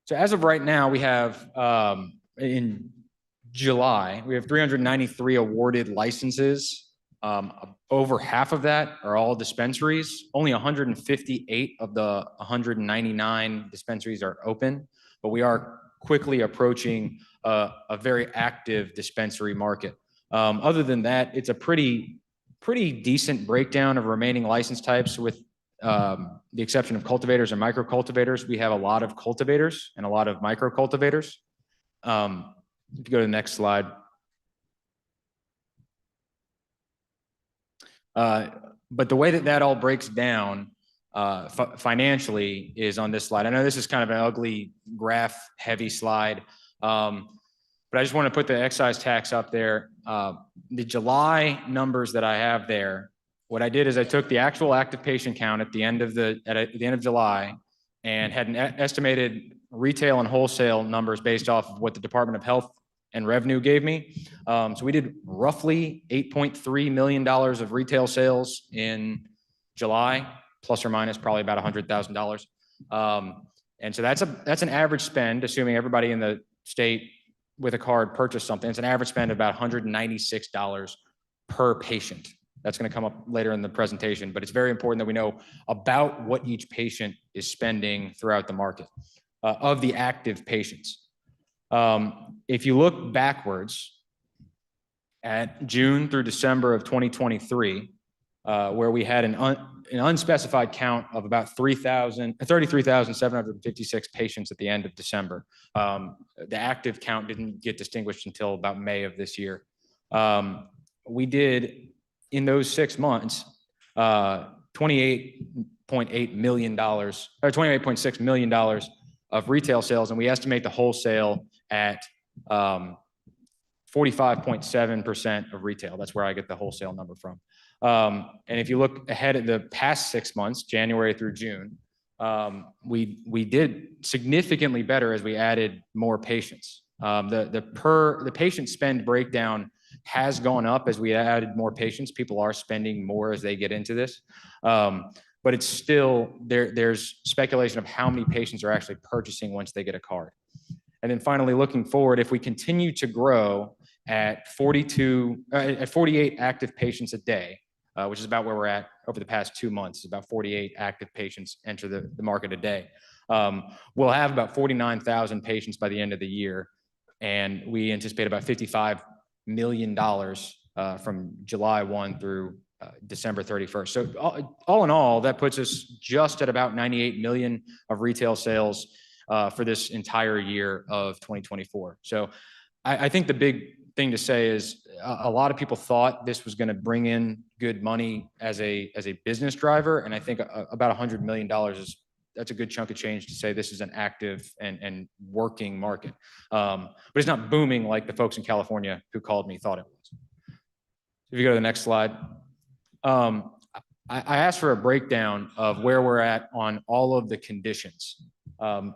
So as of right now, we have in July, we have 393 awarded licenses. Over half of that are all dispensaries. Only 158 of the 199 dispensaries are open, but we are quickly approaching a very active dispensary market. Other than that, it's a pretty decent breakdown of remaining license types, with the exception of cultivators and micro cultivators. We have a lot of cultivators and a lot of micro cultivators. If you go to the next slide. But the way that all breaks down financially is on this slide. I know this is kind of an ugly graph heavy slide, but I just want to put the excise tax up there. The July numbers that I have there, what I did is I took the actual active patient count at the end of July and had an estimated retail and wholesale numbers based off of what the Department of Health and Revenue gave me. So we did roughly $8.3 million of retail sales in July, plus or minus probably about $100,000. And so that's an average spend, assuming everybody in the state with a card purchased something. It's an average spend of about $196 per patient. That's going to come up later in the presentation, but it's very important that we know about what each patient is spending throughout the market of the active patients. If you look backwards at June through December of 2023, where we had an unspecified count of about 33,756 patients at the end of December. The active count didn't get distinguished until about May of this year. We did, in those 6 months, $28.8 million, or $28.6 million of retail sales, and we estimate the wholesale at 45.7% of retail. That's where I get the wholesale number from. And if you look ahead at the past 6 months, January through June, we did significantly better as we added more patients. The patient spend breakdown has gone up as we added more patients. People are spending more as they get into this. But it's still, there's speculation of how many patients are actually purchasing once they get a card. And then finally, looking forward, if we continue to grow at 48 active patients a day, which is about where we're at over the past 2 months, about 48 active patients enter the market a day. We'll have about 49,000 patients by the end of the year, and we anticipate about $55 million from July 1 through December 31st. So all in all, that puts us just at about 98 million of retail sales for this entire year of 2024. So I think the big thing to say is a lot of people thought this was going to bring in good money as a business driver, and I think about $100 million that's a good chunk of change to say this is an active and working market. But it's not booming like the folks in California who called me thought it was. If you go to the next slide. I asked for a breakdown of where we're at on all of the conditions.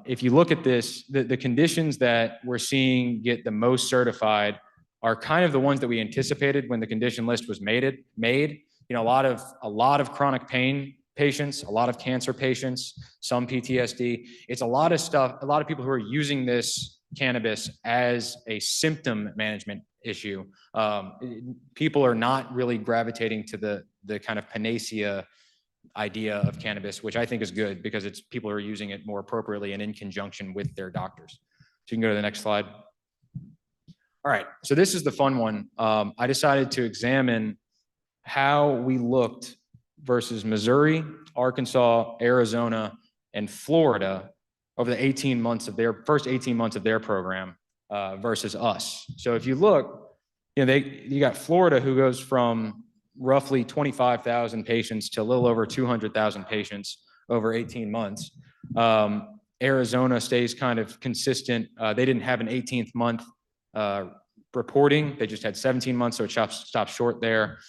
If you look at this, the conditions that we're seeing get the most certified are kind of the ones that we anticipated when the condition list was made. You know, a lot of chronic pain patients, a lot of cancer patients, some PTSD. It's a lot of stuff, a lot of people who are using this cannabis as a symptom management issue. People are not really gravitating to the kind of panacea idea of cannabis, which I think is good because it's people who are using it more appropriately and in conjunction with their doctors. So you can go to the next slide. All right, so this is the fun one. I decided to examine how we looked versus Missouri, Arkansas, Arizona, and Florida over the 18 months of their first 18 months of their program versus us. So if you look, you know, you got Florida, who goes from roughly 25,000 patients to a little over 200,000 patients over 18 months. Arizona stays kind of consistent. They didn't have an 18th month reporting. They just had 17 months, so it stopped short there.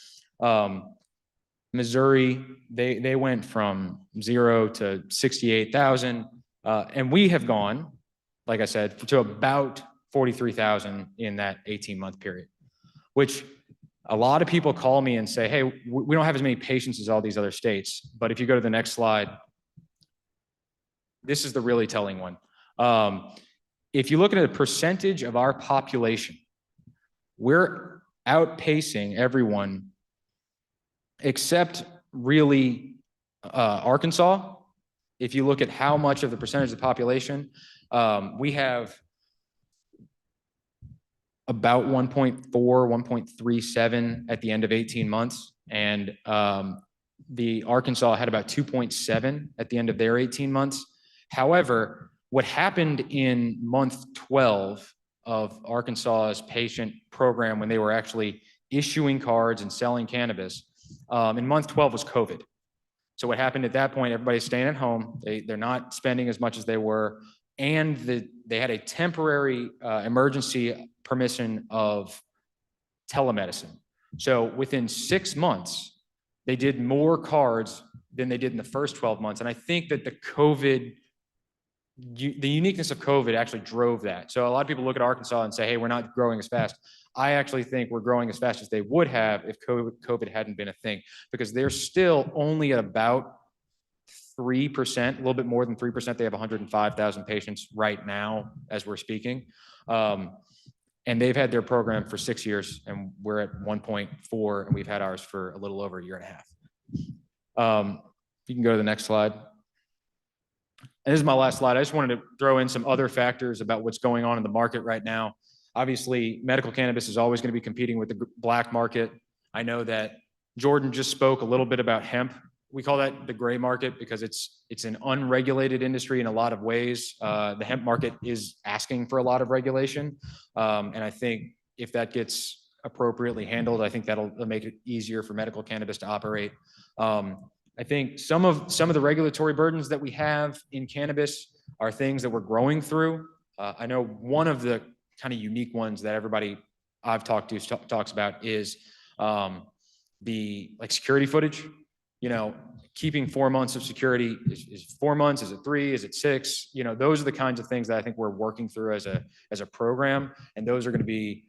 Missouri, they went from 0 to 68,000. And we have gone, like I said, to about 43,000 in that 18-month period, which a lot of people call me and say, hey, we don't have as many patients as all these other states. But if you go to the next slide, this is the really telling one. If you look at the percentage of our population, we're outpacing everyone except really Arkansas. If you look at how much of the percentage of the population, we have about 1.4, 1.37 at the end of 18 months. And the Arkansas had about 2.7 at the end of their 18 months. However, what happened in month 12 of Arkansas's patient program when they were actually issuing cards and selling cannabis, in month 12 was COVID. So what happened at that point, everybody's staying at home. They're not spending as much as they were. And they had a temporary emergency permission of telemedicine. So within 6 months, they did more cards than they did in the first 12 months. And I think that the uniqueness of COVID actually drove that. So a lot of people look at Arkansas and say, hey, we're not growing as fast. I actually think we're growing as fast as they would have if COVID hadn't been a thing, because they're still only at about 3%, a little bit more than 3%. They have 105,000 patients right now as we're speaking. And they've had their program for 6 years, and we're at 1.4, and we've had ours for a little over a year and a half. You can go to the next slide. And this is my last slide. I just wanted to throw in some other factors about what's going on in the market right now. Obviously, medical cannabis is always going to be competing with the black market. I know that Jordan just spoke a little bit about hemp. We call that the gray market because it's an unregulated industry in a lot of ways. The hemp market is asking for a lot of regulation. And I think if that gets appropriately handled, I think that'll make it easier for medical cannabis to operate. I think some of the regulatory burdens that we have in cannabis are things that we're growing through. I know one of the kind of unique ones that everybody I've talked to talks about is the security footage. You know, keeping 4 months of security is 4 months. Is it 3? Is it 6? You know, those are the kinds of things that I think we're working through as a program, and those are going to be,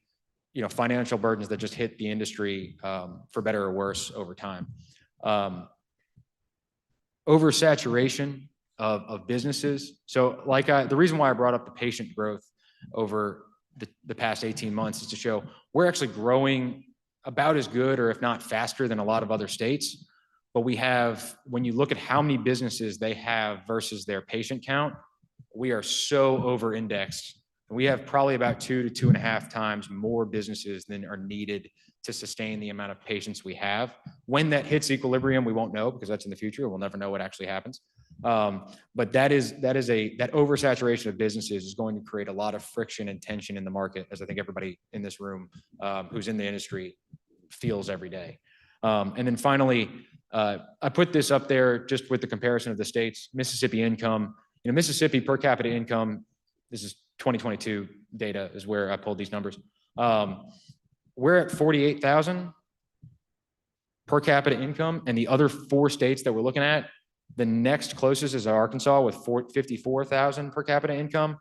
you know, financial burdens that just hit the industry for better or worse over time. Oversaturation of businesses. So the reason why I brought up the patient growth over the past 18 months is to show we're actually growing about as good or if not faster than a lot of other states. But we have, when you look at how many businesses they have versus their patient count, we are so over indexed. We have probably about 2 to 2.5 times more businesses than are needed to sustain the amount of patients we have. When that hits equilibrium, we won't know because that's in the future. We'll never know what actually happens. But that oversaturation of businesses is going to create a lot of friction and tension in the market, as I think everybody in this room who's in the industry feels every day. And then finally, I put this up there just with the comparison of the states. Mississippi income, you know, Mississippi per capita income, this is 2022 data is where I pulled these numbers. We're at 48,000 per capita income, and the other 4 states that we're looking at, the next closest is Arkansas with 54,000 per capita income.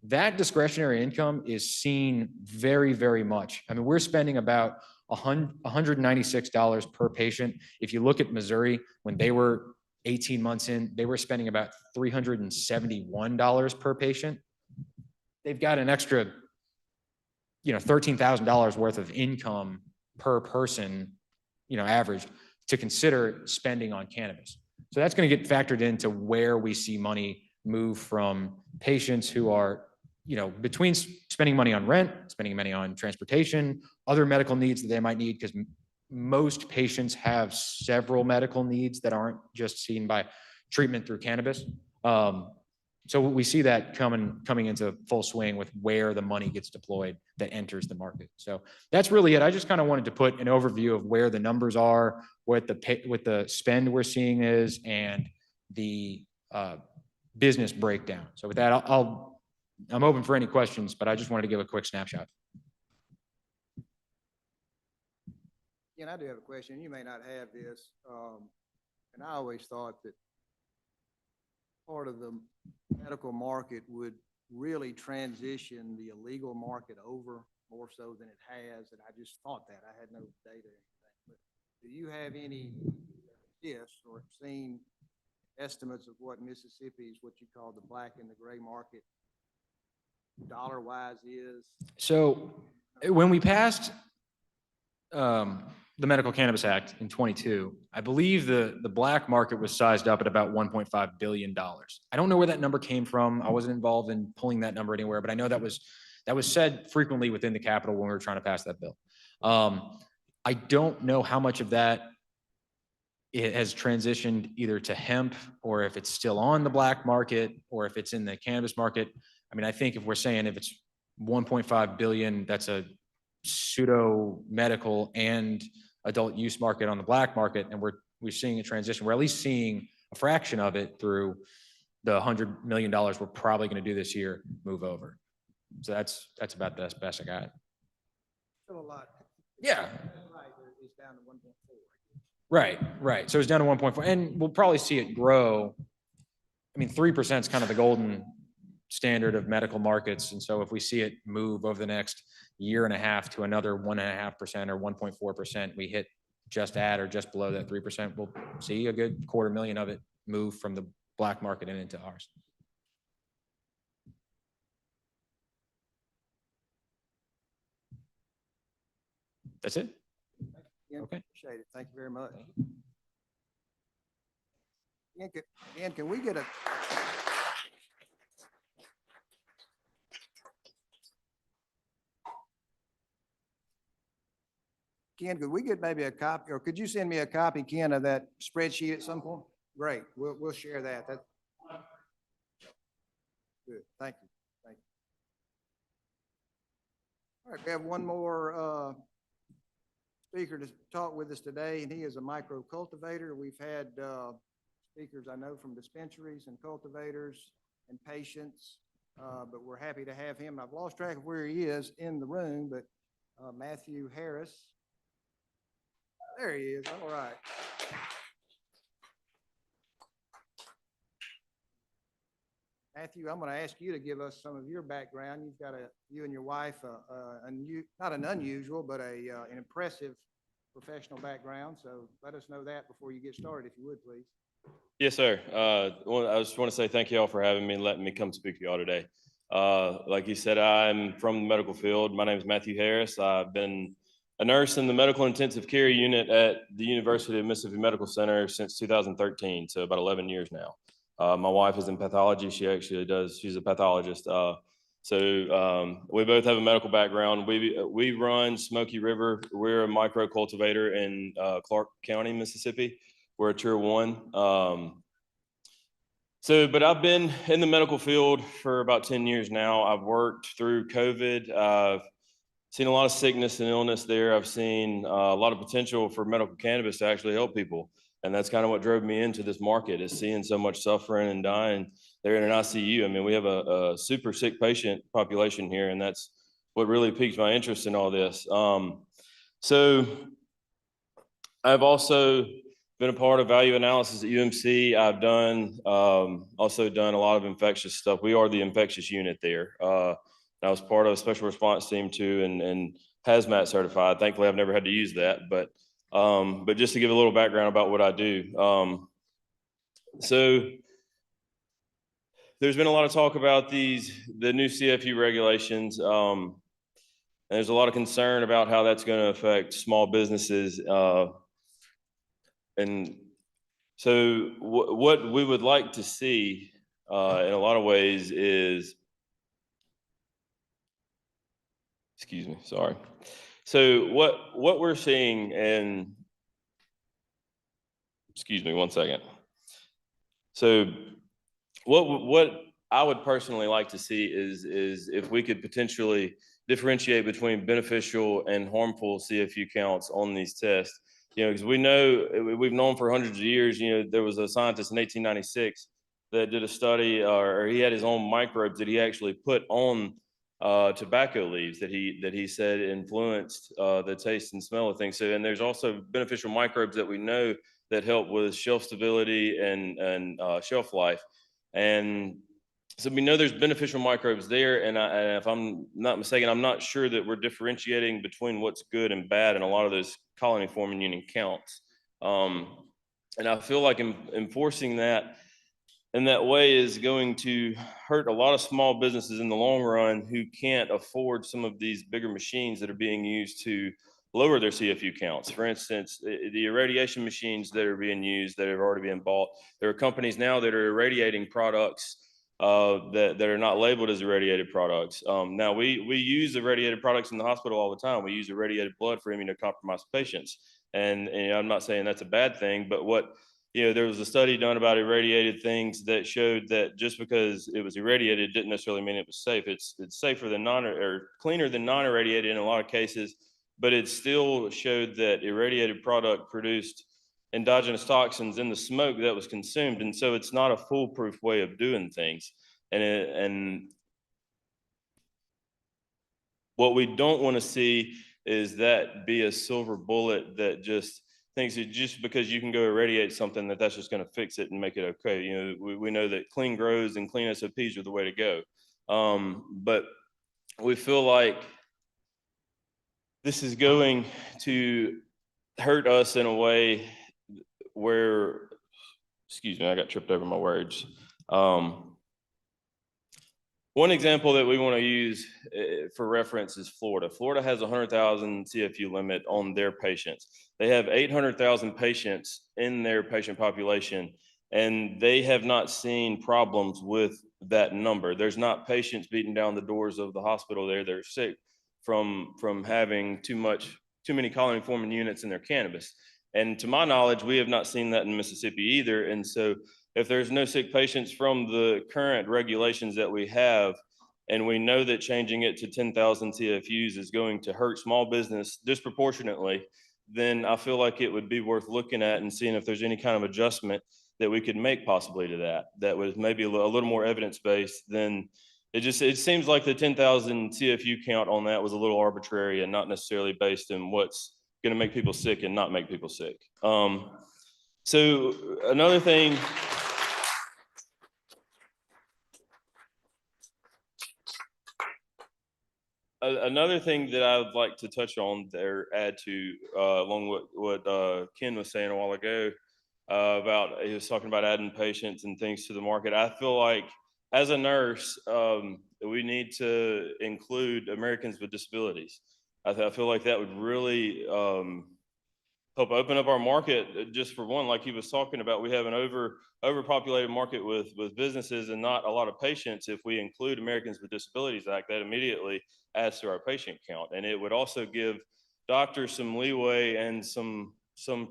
That discretionary income is seen very, very much. I mean, we're spending about $196 per patient. If you look at Missouri, when they were 18 months in, they were spending about $371 per patient. They've got an extra, you know, $13,000 worth of income per person, you know, average to consider spending on cannabis. So that's going to get factored into where we see money move from patients who are, you know, between spending money on rent, spending money on transportation, other medical needs that they might need, because most patients have several medical needs that aren't just seen by treatment through cannabis. So we see that coming into full swing with where the money gets deployed that enters the market. So that's really it. I just kind of wanted to put an overview of where the numbers are, what the spend we're seeing is, and the business breakdown. So with that, I'm open for any questions, but I just wanted to give a quick snapshot. Yeah, and I do have a question. You may not have this. And I always thought that part of the medical market would really transition the illegal market over more so than it has. And I just thought that. I had no data or anything. But do you have any gifts or seen estimates of what Mississippi's, what you call the black and the gray market, dollar-wise is? So when we passed the Medical Cannabis Act in 22, I believe the black market was sized up at about $1.5 billion. I don't know where that number came from. I wasn't involved in pulling that number anywhere, but I know that was said frequently within the Capitol when we were trying to pass that bill. I don't know how much of that it has transitioned either to hemp, or if it's still on the black market, or if it's in the cannabis market. I mean, I think if we're saying if it's 1.5 billion, that's a pseudo medical and adult use market on the black market, and we're seeing a transition. We're at least seeing a fraction of it through the $100 million we're probably going to do this year move over. So that's about the best I got. Still a lot. Yeah. Right, it's down to 1.4. Right. So it's down to 1.4, and we'll probably see it grow. I mean, 3% is kind of the golden standard of medical markets, and so if we see it move over the next year and a half to another 1.5% or 1.4%, we hit just at or just below that 3%, we'll see a good $250,000 of it move from the black market and into ours. That's it? Ken, Okay. appreciate it. Thank you very much. Ken, can we get a? Ken, could we get maybe a copy, or could you send me a copy, Ken, of that spreadsheet at some point? Great, we'll share that. That's good. Thank you. Thank you. All right, we have one more speaker to talk with us today, and he is a micro cultivator. We've had speakers I know from dispensaries and cultivators and patients, but we're happy to have him. I've lost track of where he is in the room, but Matthew Harris. There he is. All right. Matthew, I'm going to ask you to give us some of your background. You've got you and your wife, not an unusual, but an impressive professional background. So let us know that before you get started, if you would, please. Yes, sir. I just want to say thank you all for having me and letting me come speak to you all today. Like you said, I'm from the medical field. My name is Matthew Harris. I've been a nurse in the medical intensive care unit at the University of Mississippi Medical Center since 2013, so about 11 years now. My wife is in pathology. She's a pathologist. So we both have a medical background. We run Smoky River. We're a micro cultivator in Clark County, Mississippi. We're a Tier 1. But I've been in the medical field for about 10 years now. I've worked through COVID. I've seen a lot of sickness and illness there. I've seen a lot of potential for medical cannabis to actually help people. And that's kind of what drove me into this market, is seeing so much suffering and dying there in an ICU. I mean, we have a super sick patient population here, and that's what really piqued my interest in all this. So I've also been a part of value analysis at UMC. I've also done a lot of infectious stuff. We are the infectious unit there. I was part of a special response team too, and hazmat certified. Thankfully, I've never had to use that, but just to give a little background about what I do. So there's been a lot of talk about the new CFU regulations. And there's a lot of concern about how that's going to affect small businesses. And so what we would like to see in a lot of ways is, excuse me, sorry. So what we're seeing, and excuse me, one second. So what I would personally like to see is if we could potentially differentiate between beneficial and harmful CFU counts on these tests. You know, because we've known for hundreds of years. You know, there was a scientist in 1896 that did a study, or he had his own microbes that he actually put on tobacco leaves that he said influenced the taste and smell of things. So, and there's also beneficial microbes that we know that help with shelf stability and shelf life. And so we know there's beneficial microbes there. And if I'm not mistaken, I'm not sure that we're differentiating between what's good and bad in a lot of those colony forming union counts. And I feel like enforcing that in that way is going to hurt a lot of small businesses in the long run who can't afford some of these bigger machines that are being used to lower their CFU counts. For instance, the irradiation machines that are being used that have already been bought. There are companies now that are irradiating products that are not labeled as irradiated products. Now we use irradiated products in the hospital all the time. We use irradiated blood for immunocompromised patients. And I'm not saying that's a bad thing, but there was a study done about irradiated things that showed that just because it was irradiated didn't necessarily mean it was safe. It's safer than or cleaner than non-irradiated in a lot of cases, but it still showed that irradiated product produced endogenous toxins in the smoke that was consumed. And so it's not a foolproof way of doing things. And what we don't want to see is that be a silver bullet that just thinks that just because you can go irradiate something that's just going to fix it and make it okay. You know, we know that clean grows and clean SOPs are the way to go. But we feel like this is going to hurt us in a way where, excuse me, I got tripped over my words. One example that we want to use for reference is Florida. Florida has a 100,000 CFU limit on their patients. They have 800,000 patients in their patient population, and they have not seen problems with that number. There's not patients beating down the doors of the hospital there. They're sick from having too many colony forming units in their cannabis. And to my knowledge, we have not seen that in Mississippi either. And so if there's no sick patients from the current regulations that we have, and we know that changing it to 10,000 CFUs is going to hurt small business disproportionately, then I feel like it would be worth looking at and seeing if there's any kind of adjustment that we could make possibly to that was maybe a little more evidence-based. Than it seems like the 10,000 CFU count on that was a little arbitrary and not necessarily based on what's going to make people sick and not make people sick. So another thing. Another thing that I would like to touch on there, add to along what Ken was saying a while ago about, he was talking about adding patients and things to the market. I feel like as a nurse, we need to include Americans with disabilities. I feel like that would really help open up our market. Just for one, like he was talking about, we have an overpopulated market with businesses and not a lot of patients. If we include Americans with Disabilities Act, that immediately adds to our patient count. And it would also give doctors some leeway and some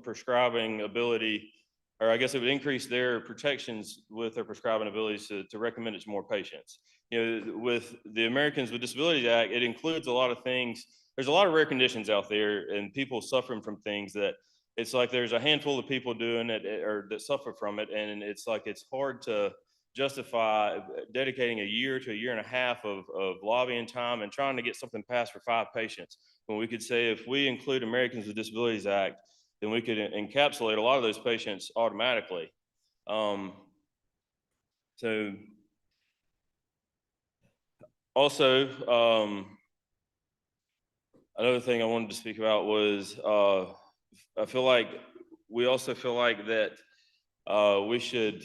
prescribing ability, or I guess it would increase their protections with their prescribing abilities to recommend it to more patients. You know, with the Americans with Disabilities Act, it includes a lot of things. There's a lot of rare conditions out there and people suffering from things that it's like there's a handful of people doing it or that suffer from it. And it's like it's hard to justify dedicating a year to a year and a half of lobbying time and trying to get something passed for 5 patients. When we could say if we include Americans with Disabilities Act, then we could encapsulate a lot of those patients automatically. So also, another thing I wanted to speak about was I feel like we also feel like that we should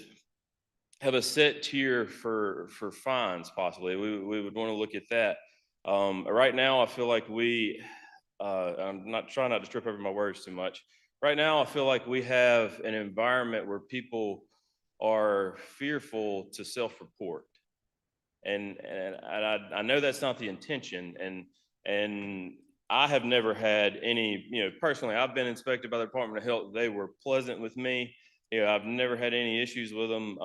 have a set tier for fines possibly. We would want to look at that. Right now, I feel like I'm not trying not to trip over my words too much. Right now, I feel like we have an environment where people are fearful to self-report. And I know that's not the intention. And I have never had any, personally, I've been inspected by the Department of Health. They were pleasant with me. I've never had any issues with them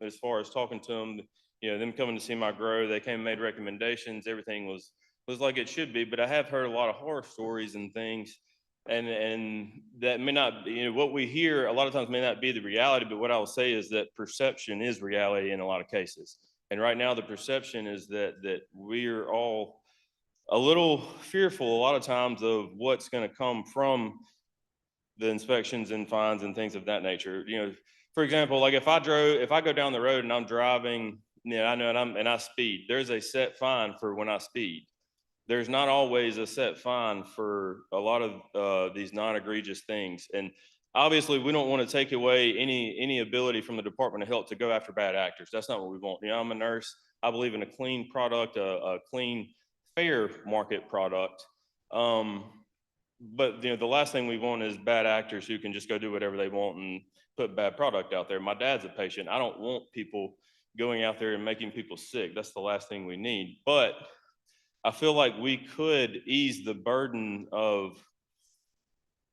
as far as talking to them, them coming to see my grow. They came and made recommendations. Everything was like it should be. But I have heard a lot of horror stories and things. And that may not be, what we hear a lot of times may not be the reality. But what I will say is that perception is reality in a lot of cases. And right now, the perception is that we're all a little fearful a lot of times of what's going to come from the inspections and fines and things of that nature. For example, like if I go down the road and I'm driving, I know and I speed, there's a set fine for when I speed. There's not always a set fine for a lot of these non-egregious things. And obviously, we don't want to take away any ability from the Department of Health to go after bad actors. That's not what we want. I'm a nurse. I believe in a clean product, a clean, fair market product. But the last thing we want is bad actors who can just go do whatever they want and put bad product out there. My dad's a patient. I don't want people going out there and making people sick. That's the last thing we need. But I feel like we could ease the burden or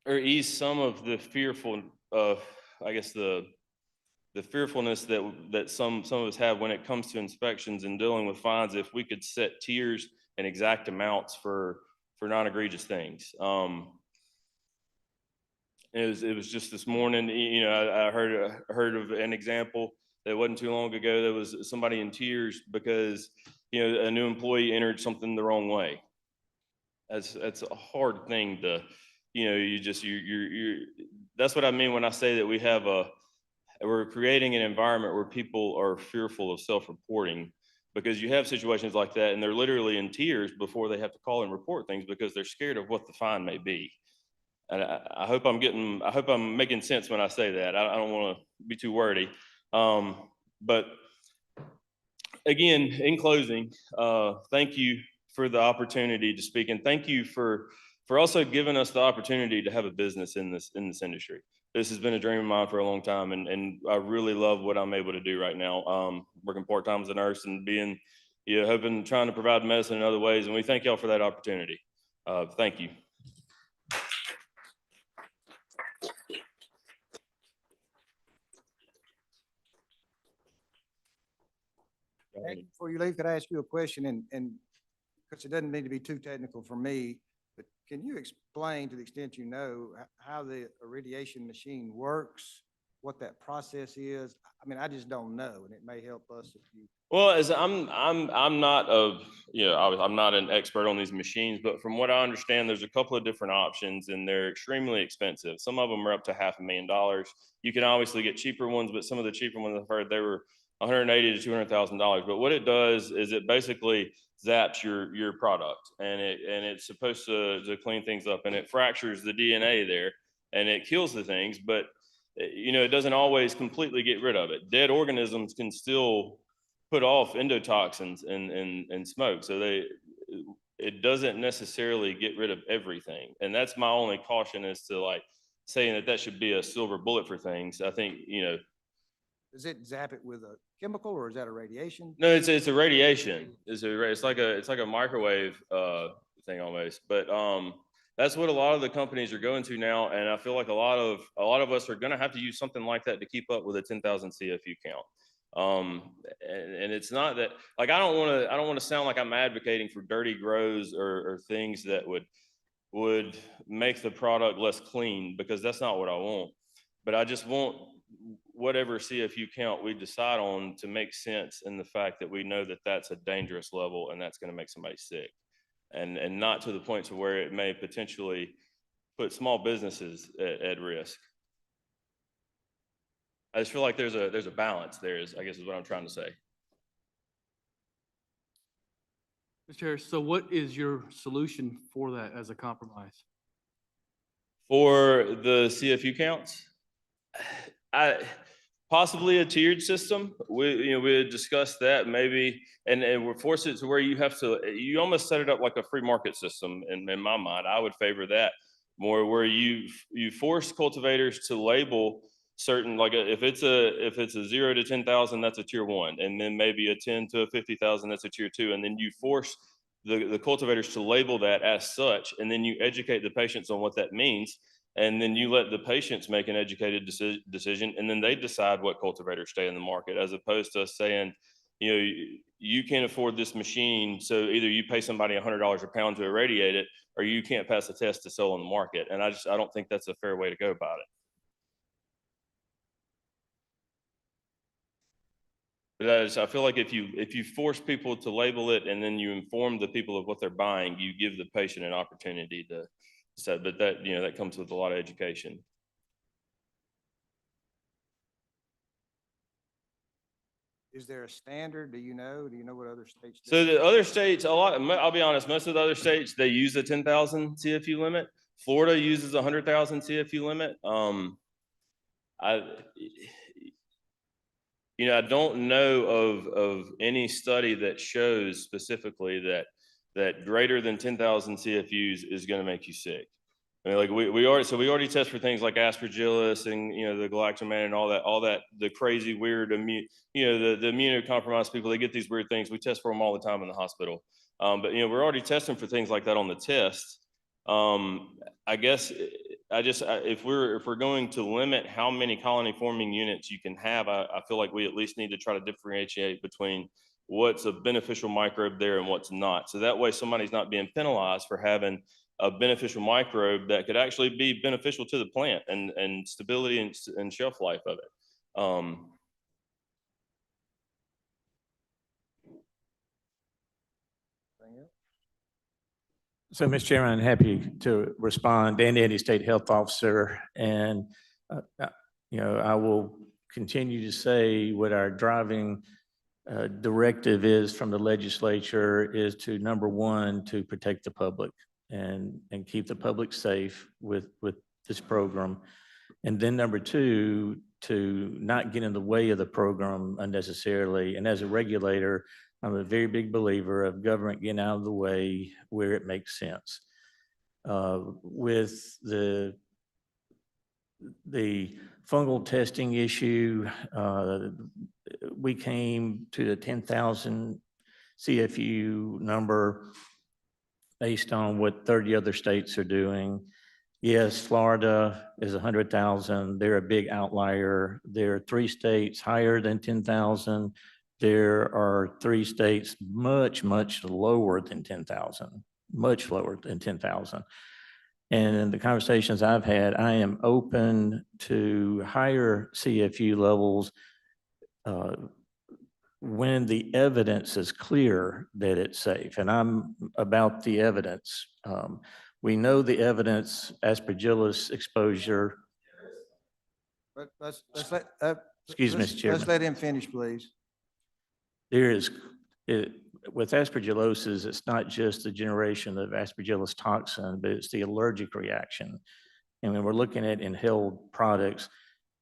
ease some of the fearful, I guess the fearfulness that some of us have when it comes to inspections and dealing with fines. If we could set tiers and exact amounts for non-egregious things. It was just this morning, I heard of an example that wasn't too long ago. There was somebody in tears because, a new employee entered something the wrong way. That's a hard thing to, that's what I mean when I say that we're creating an environment where people are fearful of self-reporting, because you have situations like that and they're literally in tears before they have to call and report things because they're scared of what the fine may be. And I hope I'm making sense when I say that. I don't want to be too wordy. But again, in closing, thank you for the opportunity to speak, and thank you for also giving us the opportunity to have a business in this industry. This has been a dream of mine for a long time, and I really love what I'm able to do right now. Working part-time as a nurse and being, trying to provide medicine in other ways, and we thank y'all for that opportunity. Thank you. Before you leave, could I ask you a question? And because it doesn't need to be too technical for me, but can you explain to the extent you know how the irradiation machine works, what that process is? I mean, I just don't know, and it may help us if you. Well, as I'm not I'm not an expert on these machines, but from what I understand, there's a couple of different options, and they're extremely expensive. Some of them are up to $500,000. You can obviously get cheaper ones, but some of the cheaper ones I've heard they were $180,000 to $200,000. But what it does is it basically zaps your product, and it's supposed to clean things up, and it fractures the DNA there, and it kills the things, but it doesn't always completely get rid of it. Dead organisms can still put off endotoxins and smoke. So it doesn't necessarily get rid of everything. And that's my only caution as to like saying that should be a silver bullet for things. I think, Does it zap it with a chemical or is that a radiation? no, it's a radiation. It's like a microwave thing almost. But that's what a lot of the companies are going to now. And I feel like a lot of us are going to have to use something like that to keep up with a 10,000 CFU count. And it's not that, like, I don't want to sound like I'm advocating for dirty grows or things that would make the product less clean, because that's not what I want. But I just want whatever CFU count we decide on to make sense in the fact that we know that that's a dangerous level and that's going to make somebody sick, and not to the point to where it may potentially put small businesses at risk. I just feel like there's a balance there, I guess is what I'm trying to say. Mr. Harris, so what is your solution for that as a compromise? For the CFU counts, possibly a tiered system. We had discussed that maybe, and we're forced it to where you almost set it up like a free market system. In my mind, I would favor that more, where you force cultivators to label certain, like if it's a 0 to 10,000, that's a tier 1, and then maybe a 10 to 50,000, that's a tier 2, and then you force the cultivators to label that as such, and then you educate the patients on what that means, and then you let the patients make an educated decision, and then they decide what cultivators stay in the market, as opposed to us saying, you can't afford this machine, so either you pay somebody $100 a pound to irradiate it, or you can't pass a test to sell on the market. And I don't think that's a fair way to go about it. But I feel like if you force people to label it and then you inform the people of what they're buying, you give the patient an opportunity to decide. But that comes with a lot of education. Is there a standard? Do you know what other states do? So the other states, I'll be honest, most of the other states, they use a 10,000 CFU limit. Florida uses a 100,000 CFU limit. I don't know of any study that shows specifically that greater than 10,000 CFUs is going to make you sick. I mean, like we already test for things like aspergillus and the galactoman and all that the crazy weird the immunocompromised people, they get these weird things. We test for them all the time in the hospital, but we're already testing for things like that on the test. I guess if we're going to limit how many colony forming units you can have, I feel like we at least need to try to differentiate between what's a beneficial microbe there and what's not. So that way somebody's not being penalized for having a beneficial microbe that could actually be beneficial to the plant and stability and shelf life of it. So, Mr. Chairman, I'm happy to respond. Dan Dandy, State Health Officer, and I will continue to say what our driving directive is from the legislature is to, number one, to protect the public and keep the public safe with this program. And then number two, to not get in the way of the program unnecessarily. And as a regulator, I'm a very big believer of government getting out of the way where it makes sense. With the fungal testing issue, we came to the 10,000 CFU number based on what 30 other states are doing. Yes, Florida is 100,000. They're a big outlier. There are 3 states higher than 10,000. There are 3 states much, much lower than 10,000, much lower than 10,000. And in the conversations I've had, I am open to higher CFU levels when the evidence is clear that it's safe. And I'm about the evidence. We know the evidence, aspergillus exposure. But let's let, Excuse me, Mr. Chairman. let's let him finish, please. There is, with aspergillosis, it's not just the generation of aspergillus toxin, but it's the allergic reaction. And when we're looking at inhaled products,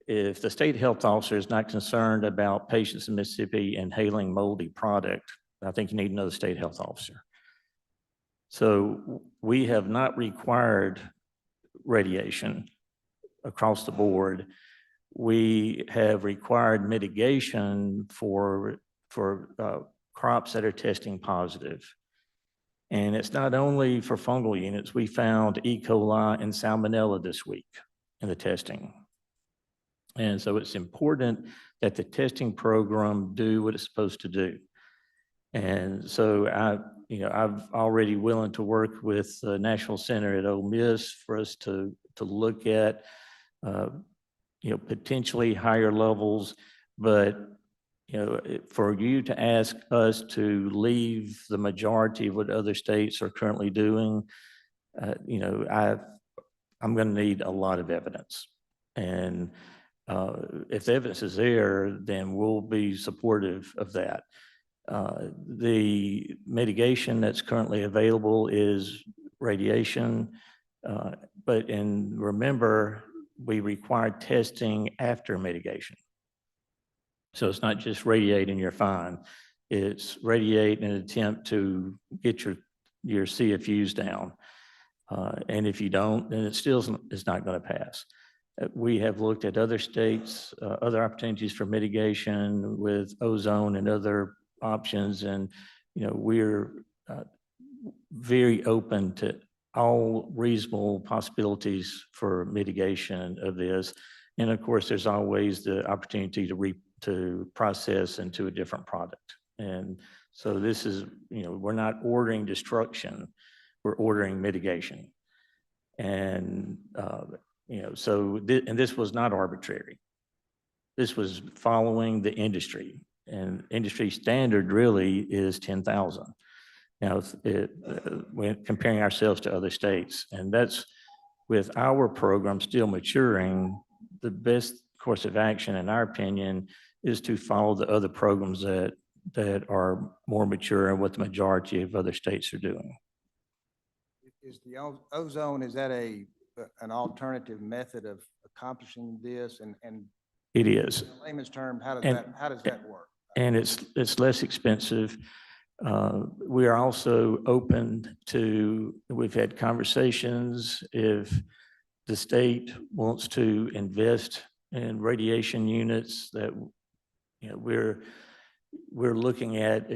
if the state health officer is not concerned about patients in Mississippi inhaling moldy product, I think you need another state health officer. So we have not required radiation across the board. We have required mitigation for crops that are testing positive. And it's not only for fungal units. We found E. coli and salmonella this week in the testing. And so it's important that the testing program do what it's supposed to do. And so I've already willing to work with the National Center at Ole Miss for us to look at, potentially higher levels, but for you to ask us to leave the majority of what other states are currently doing, I'm going to need a lot of evidence. And if the evidence is there, then we'll be supportive of that. The mitigation that's currently available is radiation, but remember, we require testing after mitigation. So it's not just radiate and you're fine. It's radiate in an attempt to get your CFUs down. And if you don't, then it still is not going to pass. We have looked at other states, other opportunities for mitigation with ozone and other options. And, we're very open to all reasonable possibilities for mitigation of this. And of course, there's always the opportunity to process into a different product. And so this is, we're not ordering destruction, we're ordering mitigation. And, and this was not arbitrary. This was following the industry, and industry standard really is 10,000. Now, when comparing ourselves to other states, and that's with our program still maturing, the best course of action, in our opinion, is to follow the other programs that are more mature and what the majority of other states are doing. Is the ozone, is that an alternative method of accomplishing this? And It is. in layman's term, how does that work? And it's less expensive. We are also open to, we've had conversations, if the state wants to invest in radiation units, that we're looking at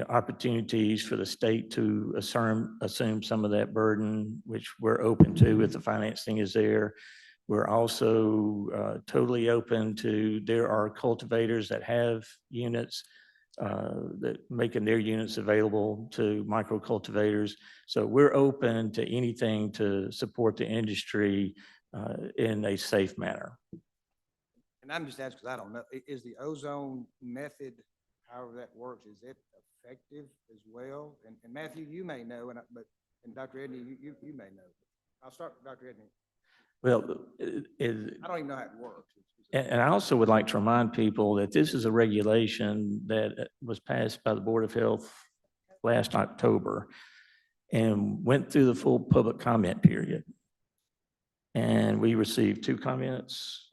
opportunities for the state to assume some of that burden, which we're open to if the financing is there. We're also totally open to, there are cultivators that have units that making their units available to micro cultivators. So we're open to anything to support the industry in a safe manner. And I'm just asking because I don't know, is the ozone method, however that works, is it effective as well? And Matthew, you may know, and Dr. Edney, you may know. I'll start with Dr. Edney. Well, I don't even know how it works. and I also would like to remind people that this is a regulation that was passed by the Board of Health last October and went through the full public comment period. And we received 2 comments,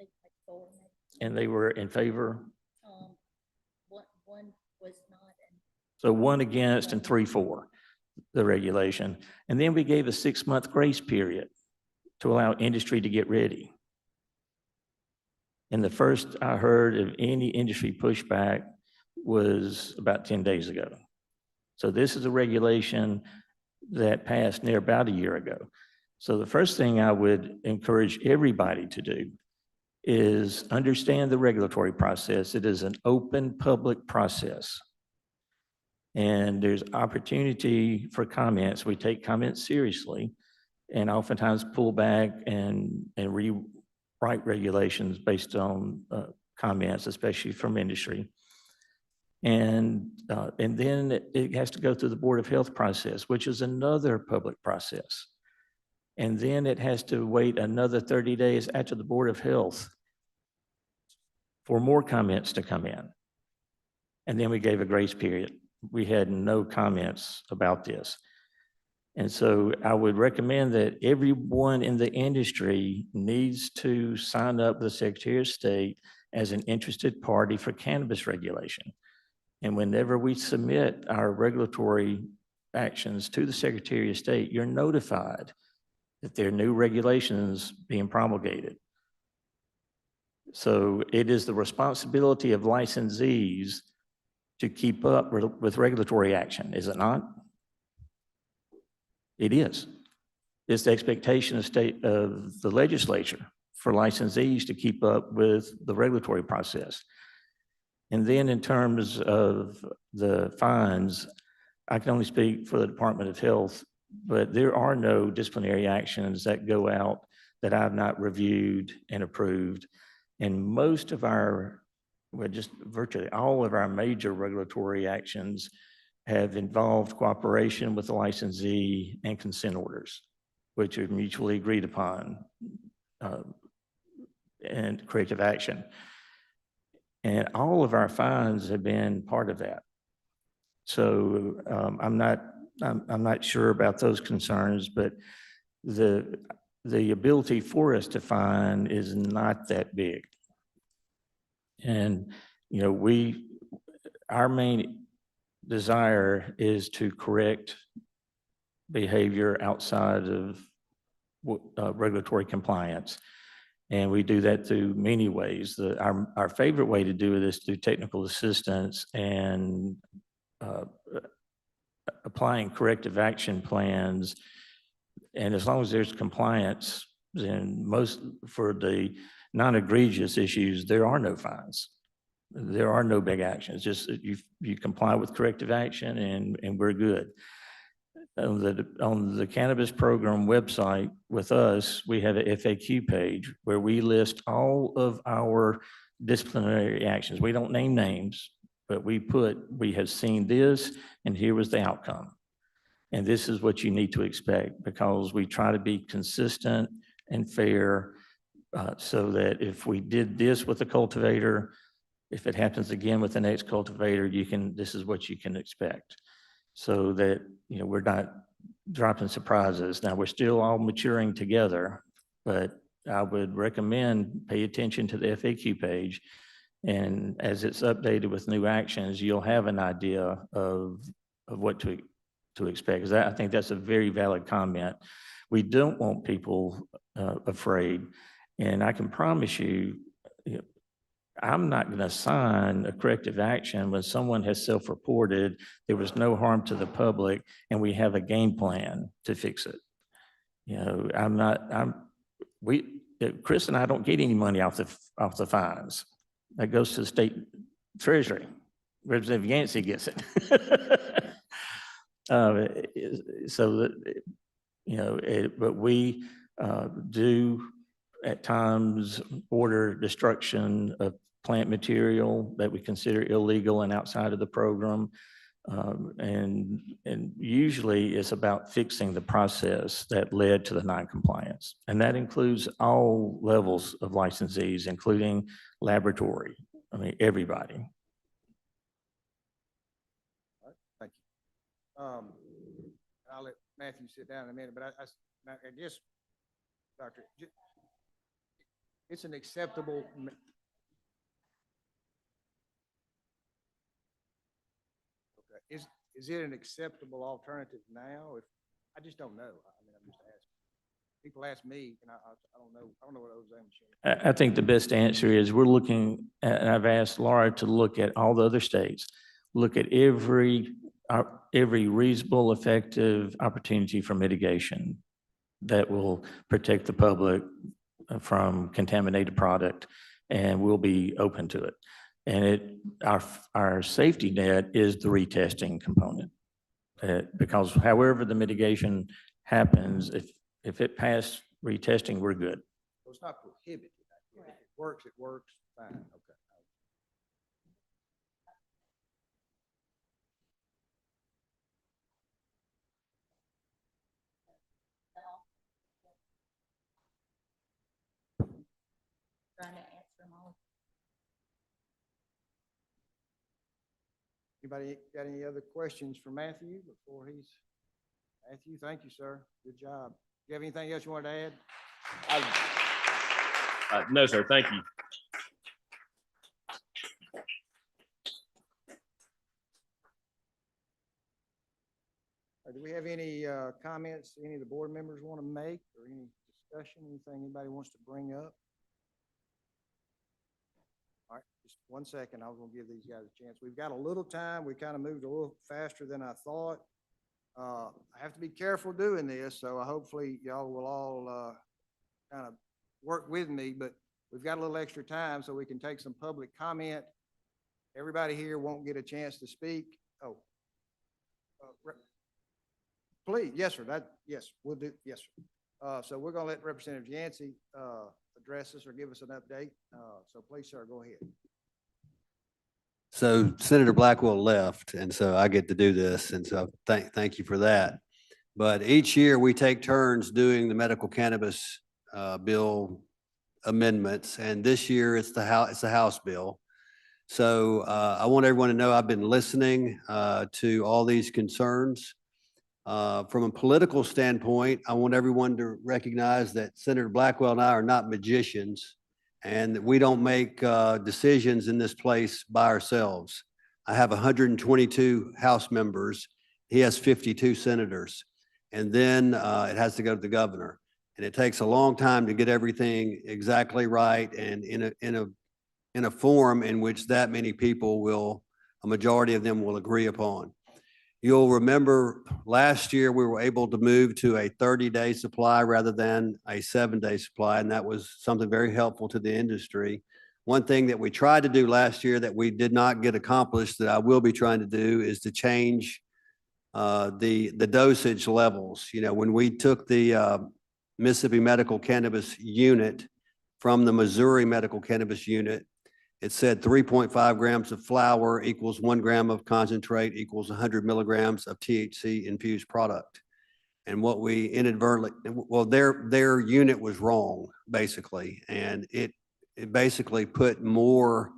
and they were in favor. One was not. So 1 against and 3 for the regulation. And then we gave a 6-month grace period to allow industry to get ready. And the first I heard of any industry pushback was about 10 days ago. So this is a regulation that passed near about a year ago. So the first thing I would encourage everybody to do is understand the regulatory process. It is an open public process. And there's opportunity for comments. We take comments seriously and oftentimes pull back and rewrite regulations based on comments, especially from industry. And then it has to go through the Board of Health process, which is another public process. And then it has to wait another 30 days after the Board of Health for more comments to come in. And then we gave a grace period. We had no comments about this. And so I would recommend that everyone in the industry needs to sign up with the Secretary of State as an interested party for cannabis regulation. And whenever we submit our regulatory actions to the Secretary of State, you're notified that there are new regulations being promulgated. So it is the responsibility of licensees to keep up with regulatory action, is it not? It is. It's the expectation of the legislature for licensees to keep up with the regulatory process. And then in terms of the fines, I can only speak for the Department of Health, but there are no disciplinary actions that go out that I've not reviewed and approved. And most of our, well, just virtually all of our major regulatory actions have involved cooperation with the licensee and consent orders, which are mutually agreed upon, and corrective action. And all of our fines have been part of that. So I'm not sure about those concerns, but the ability for us to fine is not that big. And, you know, our main desire is to correct behavior outside of regulatory compliance. And we do that through many ways. Our favorite way to do it is through technical assistance and applying corrective action plans. And as long as there's compliance, then for the non-egregious issues, there are no fines. There are no big actions, just you comply with corrective action and we're good. On the cannabis program website with us, we have an FAQ page where we list all of our disciplinary actions. We don't name names, but we have seen this and here was the outcome. And this is what you need to expect because we try to be consistent and fair so that if we did this with a cultivator, if it happens again with the next cultivator, this is what you can expect. So that, you know, we're not dropping surprises. Now, we're still all maturing together, but I would recommend pay attention to the FAQ page. And as it's updated with new actions, you'll have an idea of what to expect. Because I think that's a very valid comment. We don't want people afraid. And I can promise you, I'm not going to sign a corrective action when someone has self-reported there was no harm to the public and we have a game plan to fix it. You know, Chris and I don't get any money off the fines. That goes to the state treasury. Representative Yancey gets it. But we do at times order destruction of plant material that we consider illegal and outside of the program. And usually it's about fixing the process that led to the non-compliance. And that includes all levels of licensees, including laboratory. I mean, everybody. All right, thank you. I'll let Matthew sit down in a minute, but I guess, Doctor, it's an acceptable. Okay. Is it an acceptable alternative now? If, I just don't know. I mean, I'm just asking. People ask me, and I don't know. I don't know what Ozone machine. I think the best answer is we're looking, and I've asked Laura to look at all the other states, look at every reasonable, effective opportunity for mitigation that will protect the public from contaminated product, and we'll be open to it. And our safety net is the retesting component. Because however the mitigation happens, if it passed retesting, we're good. So it's not prohibited. If it works, fine, okay. Trying to answer them all. Anybody got any other questions for Matthew before Matthew, thank you, sir. Good job. You have anything else you want to add? No, sir, thank you. Do we have any comments any of the board members want to make, or any discussion, anything anybody wants to bring up? All right, just 1 second. I was going to give these guys a chance. We've got a little time. We kind of moved a little faster than I thought. I have to be careful doing this, so hopefully y'all will all kind of work with me, but we've got a little extra time so we can take some public comment. Everybody here won't get a chance to speak. Oh. Please, yes, sir. Yes, we'll do. Yes, sir. So we're going to let Representative Yancey address us or give us an update. So please, sir, go ahead. So Senator Blackwell left, and so I get to do this, and so thank you for that. But each year we take turns doing the medical cannabis bill amendments, and this year it's the House bill. So I want everyone to know I've been listening to all these concerns. From a political standpoint, I want everyone to recognize that Senator Blackwell and I are not magicians, and that we don't make decisions in this place by ourselves. I have 122 House members. He has 52 senators. And then it has to go to the governor. And it takes a long time to get everything exactly right and in a form in which that many people a majority of them will agree upon. You'll remember last year we were able to move to a 30-day supply rather than a 7-day supply, and that was something very helpful to the industry. One thing that we tried to do last year that we did not get accomplished that I will be trying to do is to change the dosage levels. You know, when we took the Mississippi Medical Cannabis Unit from the Missouri Medical Cannabis Unit, it said 3.5 grams of flower equals 1 gram of concentrate equals 100 milligrams of THC infused product. And what we inadvertently, well, their unit was wrong, basically. And it basically put more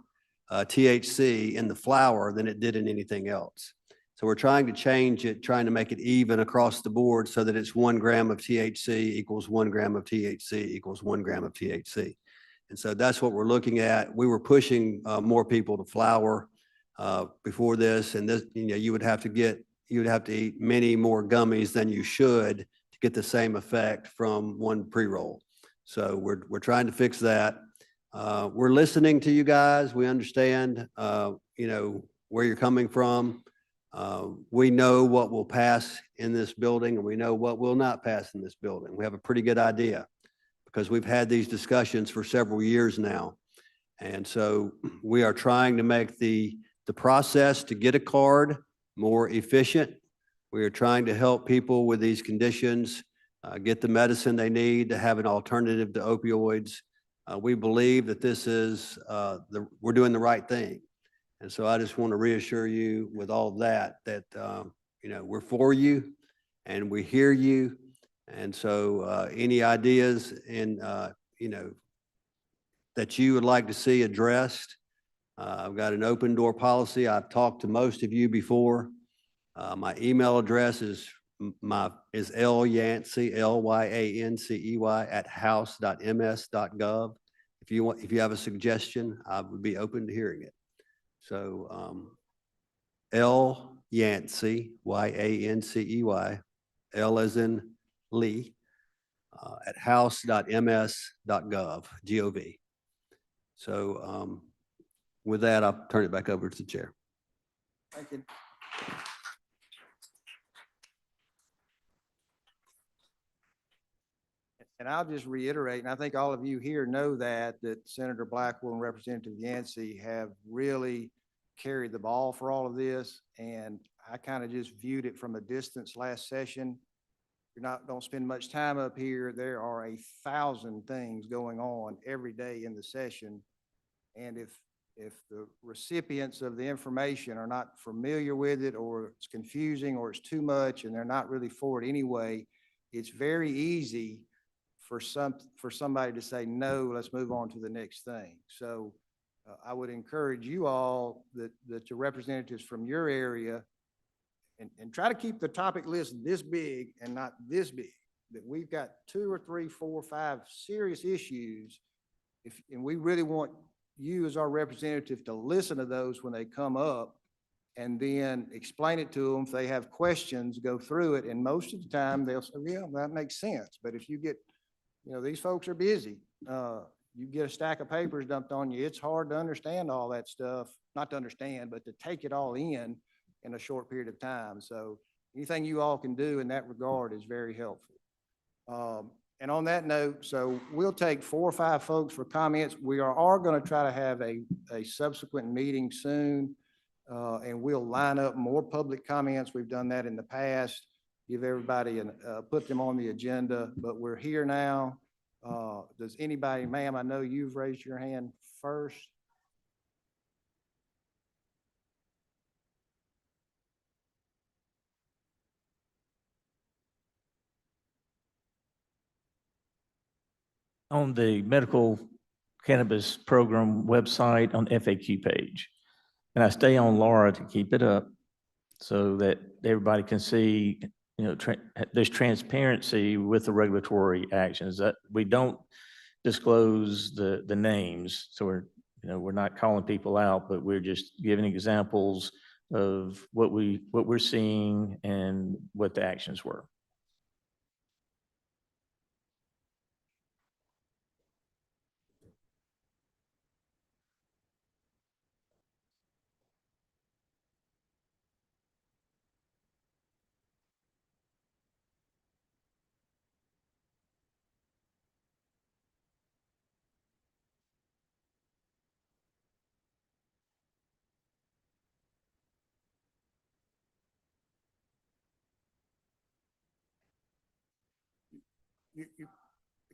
THC in the flower than it did in anything else. So we're trying to change it, trying to make it even across the board so that it's 1 gram of THC equals 1 gram of THC equals 1 gram of THC. And so that's what we're looking at. We were pushing more people to flower before this, and this, you know, you would have to eat many more gummies than you should to get the same effect from one pre-roll. So we're trying to fix that. We're listening to you guys. We understand, you know, where you're coming from. We know what will pass in this building, and we know what will not pass in this building. We have a pretty good idea, because we've had these discussions for several years now. And so we are trying to make the process to get a card more efficient. We are trying to help people with these conditions get the medicine they need to have an alternative to opioids. We believe that this is, we're doing the right thing. And so I just want to reassure you with all of that, you know, we're for you and we hear you. And so any ideas you know, that you would like to see addressed, I've got an open door policy. I've talked to most of you before. My email address is Lyancey, Lyancey @house.ms.gov. if you have a suggestion, I would be open to hearing it. So, L Yancey, Yancey, L as in Lee, at house.ms.gov, G-O-V. So, with that, I'll turn it back over to the chair. Thank you. And I'll just reiterate, and I think all of you here know that Senator Blackwell and Representative Yancey have really carried the ball for all of this. And I kind of just viewed it from a distance last session. Don't spend much time up here. There are 1,000 things going on every day in the session. And if the recipients of the information are not familiar with it, or it's confusing, or it's too much, and they're not really for it anyway, it's very easy for somebody to say, no, let's move on to the next thing. So I would encourage you all that the representatives from your area, and try to keep the topic list this big and not this big, that we've got 2 or 3, 4, 5 serious issues. And we really want you as our representative to listen to those when they come up, and then explain it to them. If they have questions, go through it. And most of the time they'll say, yeah, that makes sense. But if you get, these folks are busy. You get a stack of papers dumped on you, it's hard to understand all that stuff. Not to understand, but to take it all in a short period of time. So anything you all can do in that regard is very helpful. And on that note, so we'll take 4 or 5 folks for comments. We are going to try to have a subsequent meeting soon, and we'll line up more public comments. We've done that in the past, give everybody and put them on the agenda, but we're here now. Does anybody, ma'am, I know you've raised your hand first. On the medical cannabis program website on FAQ page. And I stay on Laura to keep it up so that everybody can see, there's transparency with the regulatory actions, that we don't disclose the names. So we're not calling people out, but we're just giving examples of what we're seeing and what the actions were.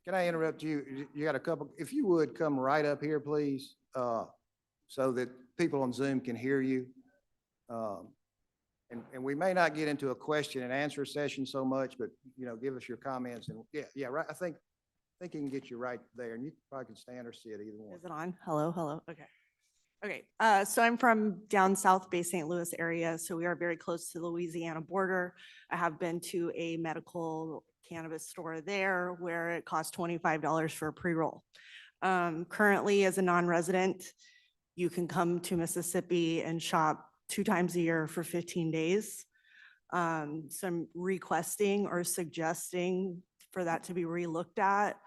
Can I interrupt you? You got a couple, if you would come right up here, please, so that people on Zoom can hear you. And we may not get into a question and answer session so much, but, give us your comments, and yeah, right. I think he can get you right there, and you probably can stand or sit, either one. Is it on? Hello. Okay. Okay. So I'm from down south Bay St. Louis area. So we are very close to the Louisiana border. I have been to a medical cannabis store there where it costs $25 for a pre-roll. Currently, as a non-resident, you can come to Mississippi and shop 2 times a year for 15 days. So I'm requesting or suggesting for that to be relooked at,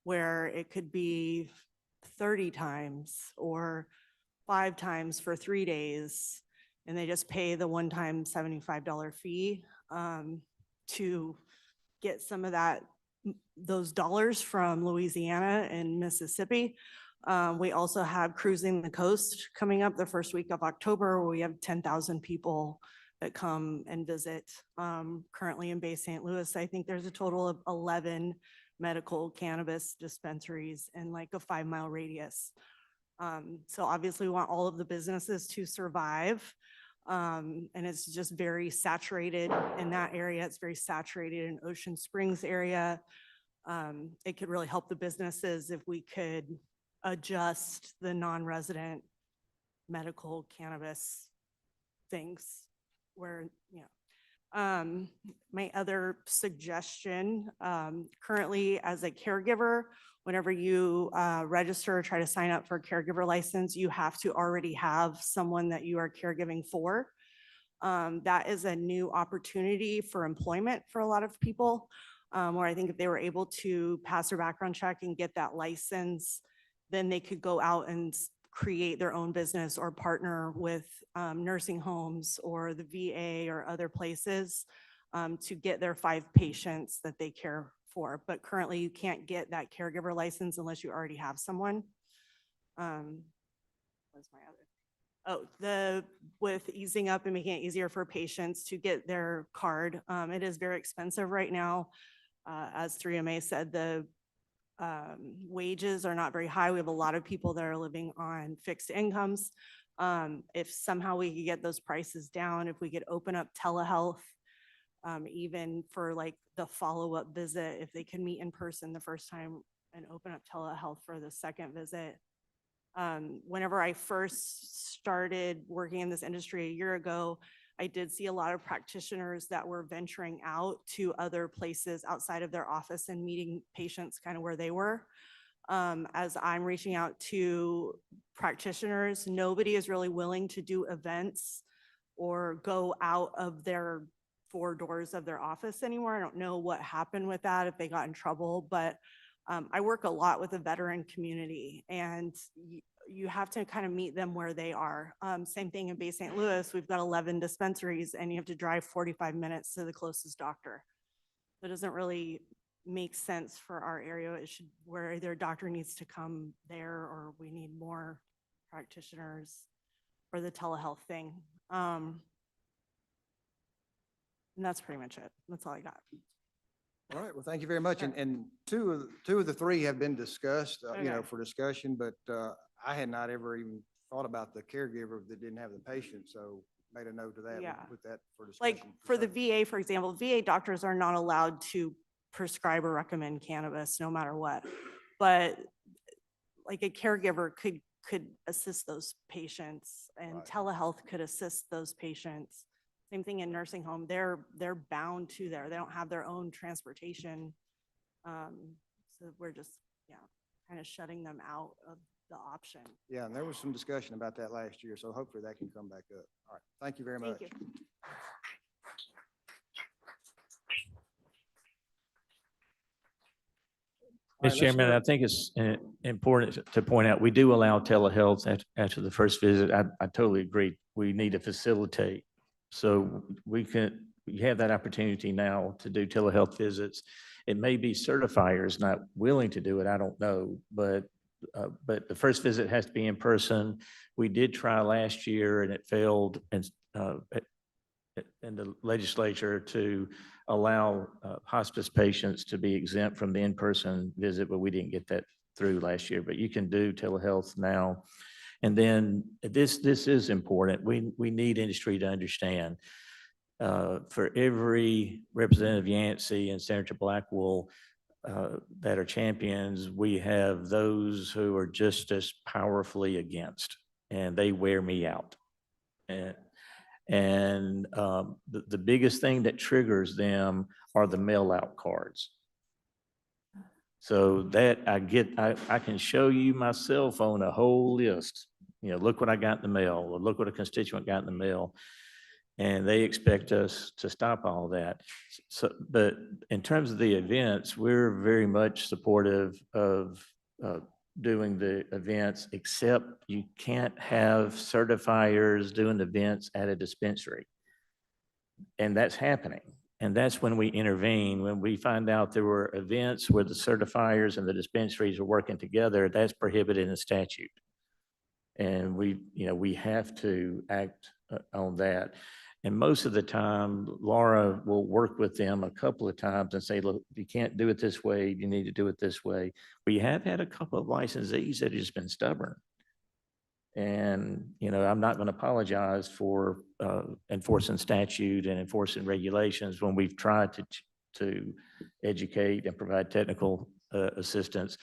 where it could be 30 times or 5 times for 3 days, and they just pay the one-time $75 fee to get some of those dollars from Louisiana and Mississippi. We also have Cruising the Coast coming up the first week of October, where we have 10,000 people that come and visit. Currently in Bay St. Louis, I think there's a total of 11 medical cannabis dispensaries in like a 5-mile radius. So obviously we want all of the businesses to survive. And it's just very saturated in that area. It's very saturated in Ocean Springs area. It could really help the businesses if we could adjust the non-resident medical cannabis things where, my other suggestion, currently as a caregiver, whenever you register or try to sign up for a caregiver license, you have to already have someone that you are caregiving for. That is a new opportunity for employment for a lot of people, where I think if they were able to pass their background check and get that license, then they could go out and create their own business or partner with nursing homes or the VA or other places to get their 5 patients that they care for. But currently you can't get that caregiver license unless you already have someone. What's my other? Oh, with easing up and making it easier for patients to get their card. It is very expensive right now. As 3MA said, the wages are not very high. We have a lot of people that are living on fixed incomes. If somehow we could get those prices down, if we could open up telehealth, even for like the follow-up visit, if they can meet in person the first time and open up telehealth for the second visit. Whenever I first started working in this industry a year ago, I did see a lot of practitioners that were venturing out to other places outside of their office and meeting patients kind of where they were. As I'm reaching out to practitioners, nobody is really willing to do events or go out of their 4 doors of their office anymore. I don't know what happened with that, if they got in trouble, but I work a lot with the veteran community, and you have to kind of meet them where they are. Same thing in Bay St. Louis. We've got 11 dispensaries and you have to drive 45 minutes to the closest doctor. That doesn't really make sense for our area. It should, where either a doctor needs to come there or we need more practitioners for the telehealth thing. And that's pretty much it. That's all I got. All right, well, thank you very much. And two of the 3 have been discussed, you know, Okay. for discussion, but I had not ever even thought about the caregiver that didn't have the patient, so made a note of that. We'll Yeah. put that for discussion. Like for the certain. VA, for example, VA doctors are not allowed to prescribe or recommend cannabis no matter what. But like a caregiver could assist those patients, and Right. telehealth could assist those patients. Same thing in nursing home. They're bound to there. They don't have their own transportation. So we're just, kind of shutting them out of the option. Yeah, and there was some discussion about that last year, so hopefully that can come back up. All right, thank you very much. Thank you. All right, Mr. let's Chairman, go- I think it's important to point out, we do allow telehealth after the first visit. I totally agree. We need to facilitate. So we have that opportunity now to do telehealth visits. It may be certifiers not willing to do it, I don't know, but the first visit has to be in person. We did try last year and it failed in the legislature to allow hospice patients to be exempt from the in-person visit, but we didn't get that through last year. But you can do telehealth now. And then this is important. We need industry to understand. For every Representative Yancey and Senator Blackwell that are champions, we have those who are just as powerfully against, and they wear me out. And the biggest thing that triggers them are the mail-out cards. So that I can show you my cell phone, a whole list. You know, look what I got in the mail, or look what a constituent got in the mail. And they expect us to stop all that. So, but in terms of the events, we're very much supportive of doing the events, except you can't have certifiers doing events at a dispensary. And that's happening. And that's when we intervene. When we find out there were events where the certifiers and the dispensaries are working together, that's prohibited in statute. And we have to act on that. And most of the time, Laura will work with them a couple of times and say, look, you can't do it this way, you need to do it this way. We have had a couple of licensees that have just been stubborn. And, I'm not going to apologize for enforcing statute and enforcing regulations when we've tried to educate and provide technical assistance.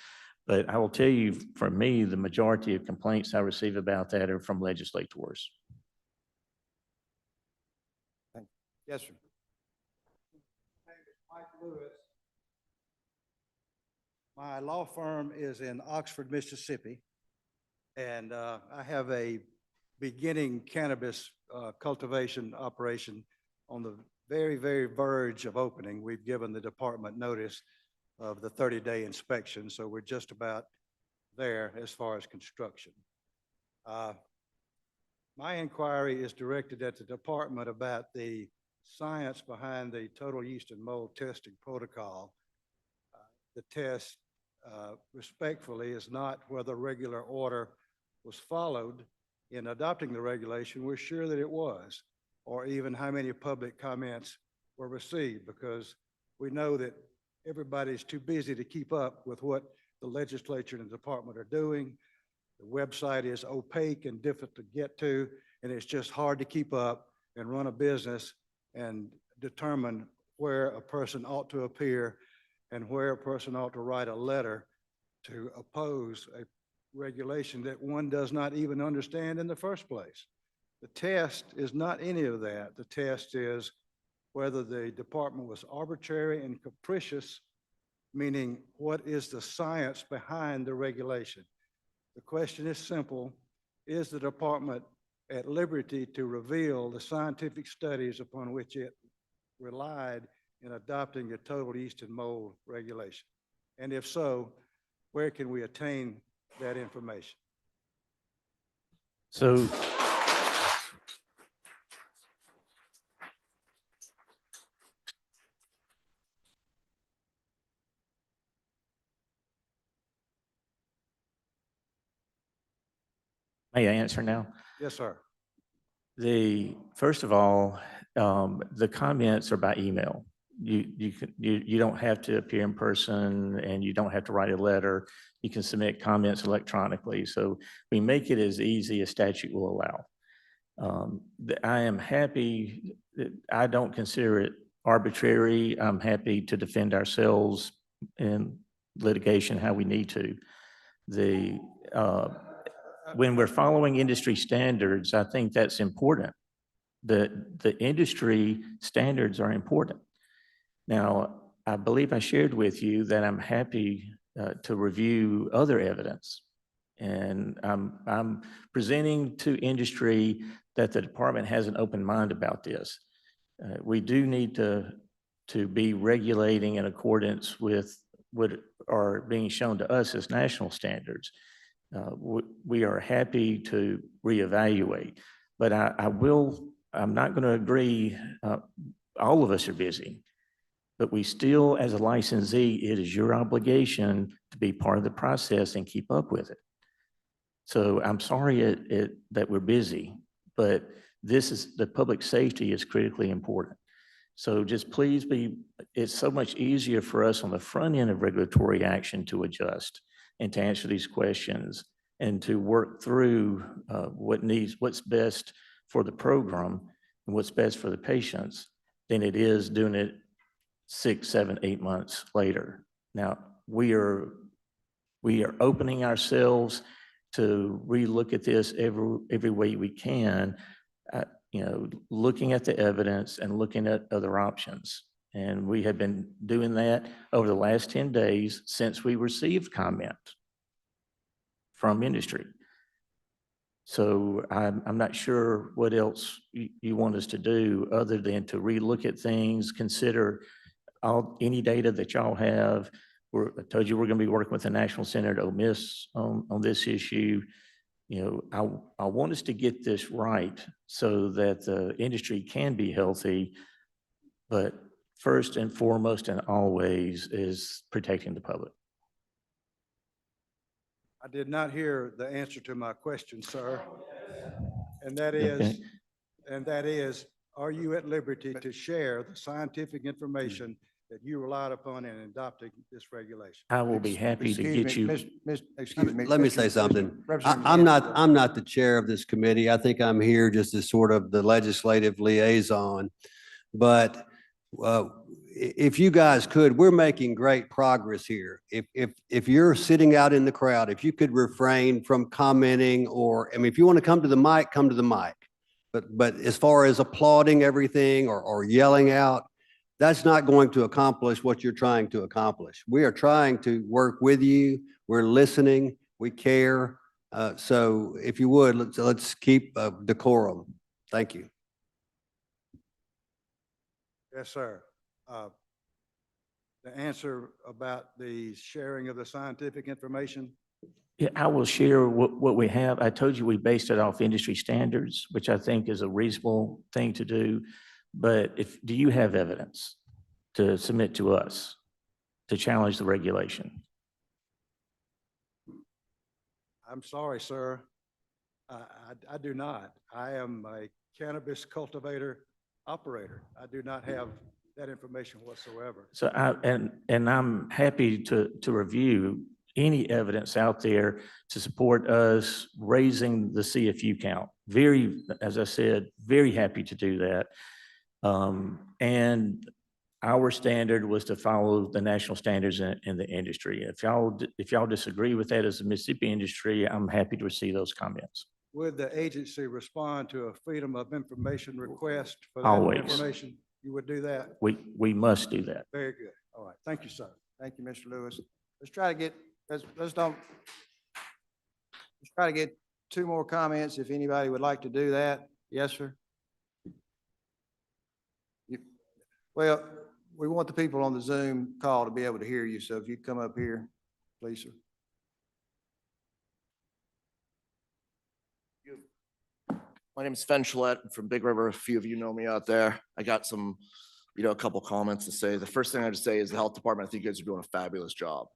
But I will tell you, for me, the majority of complaints I receive about that are from legislators. Yes, sir. Mike Lewis. My law firm is in Oxford, Mississippi, and I have a beginning cannabis cultivation operation on the very, very verge of opening. We've given the department notice of the 30-day inspection, so we're just about there as far as construction. My inquiry is directed at the department about the science behind the total yeast and mold testing protocol. The test, respectfully, is not whether regular order was followed in adopting the regulation. We're sure that it was, or even how many public comments were received, because we know that everybody's too busy to keep up with what the legislature and the department are doing. The website is opaque and difficult to get to, and it's just hard to keep up and run a business and determine where a person ought to appear and where a person ought to write a letter to oppose a regulation that one does not even understand in the first place. The test is not any of that. The test is whether the department was arbitrary and capricious, meaning what is the science behind the regulation? The question is simple. Is the department at liberty to reveal the scientific studies upon which it relied in adopting a total yeast and mold regulation? And if so, where can we attain that information? So may I answer now? Yes, sir. First of all, the comments are by email. You don't have to appear in person, and you don't have to write a letter. You can submit comments electronically. So we make it as easy as statute will allow. I am happy, I don't consider it arbitrary. I'm happy to defend ourselves in litigation how we need to. When we're following industry standards, I think that's important. The industry standards are important. Now, I believe I shared with you that I'm happy to review other evidence. And I'm presenting to industry that the department has an open mind about this. We do need to be regulating in accordance with what are being shown to us as national standards. We are happy to reevaluate, but I'm not going to agree. All of us are busy, but we still, as a licensee, it is your obligation to be part of the process and keep up with it. So I'm sorry that we're busy, but the public safety is critically important. So just please it's so much easier for us on the front end of regulatory action to adjust and to answer these questions and to work through what's best for the program and what's best for the patients than it is doing it 6, 7, 8 months later. Now, we are opening ourselves to relook at this every way we can, looking at the evidence and looking at other options. And we have been doing that over the last 10 days since we received comment from industry. So I'm not sure what else you want us to do other than to relook at things, consider any data that y'all have. I told you we're going to be working with the National Center to OMIS on this issue. I want us to get this right so that the industry can be healthy, but first and foremost and always is protecting the public. I did not hear the answer to my question, sir. And that is, are you at liberty to share the scientific information that you relied upon in adopting this regulation? I will be happy to get you. Excuse me. Let me say something. I'm not the chair of this committee. I think I'm here just as sort of the legislative liaison. But if you guys could, we're making great progress here. If you're sitting out in the crowd, if you could refrain from commenting, or, if you want to come to the mic, come to the mic. But as far as applauding everything or yelling out, that's not going to accomplish what you're trying to accomplish. We are trying to work with you. We're listening. We care. So if you would, let's keep decorum. Thank you. Yes, sir. The answer about the sharing of the scientific information, Yeah, I will share what we have. I told you we based it off industry standards, which I think is a reasonable thing to do. But do you have evidence to submit to us to challenge the regulation? I'm sorry, sir. I do not. I am a cannabis cultivator operator. I do not have that information whatsoever. So and I'm happy to review any evidence out there to support us raising the CFU count. Very, as I said, very happy to do that. And our standard was to follow the national standards in the industry. If y'all disagree with that as a Mississippi industry, I'm happy to receive those comments. Would the agency respond to a freedom of information request for that Always. information? You would do that? We must do that. Very good. All right. Thank you, sir. Thank you, Mr. Lewis. Let's try to get, let's try to get two more comments if anybody would like to do that. Yes, sir. Well, we want the people on the Zoom call to be able to hear you. So if you come up here, please, sir. My name is Sven Schlett from Big River. A few of you know me out there. I got some, a couple comments to say. The first thing I just say is the health department, I think you guys are doing a fabulous job.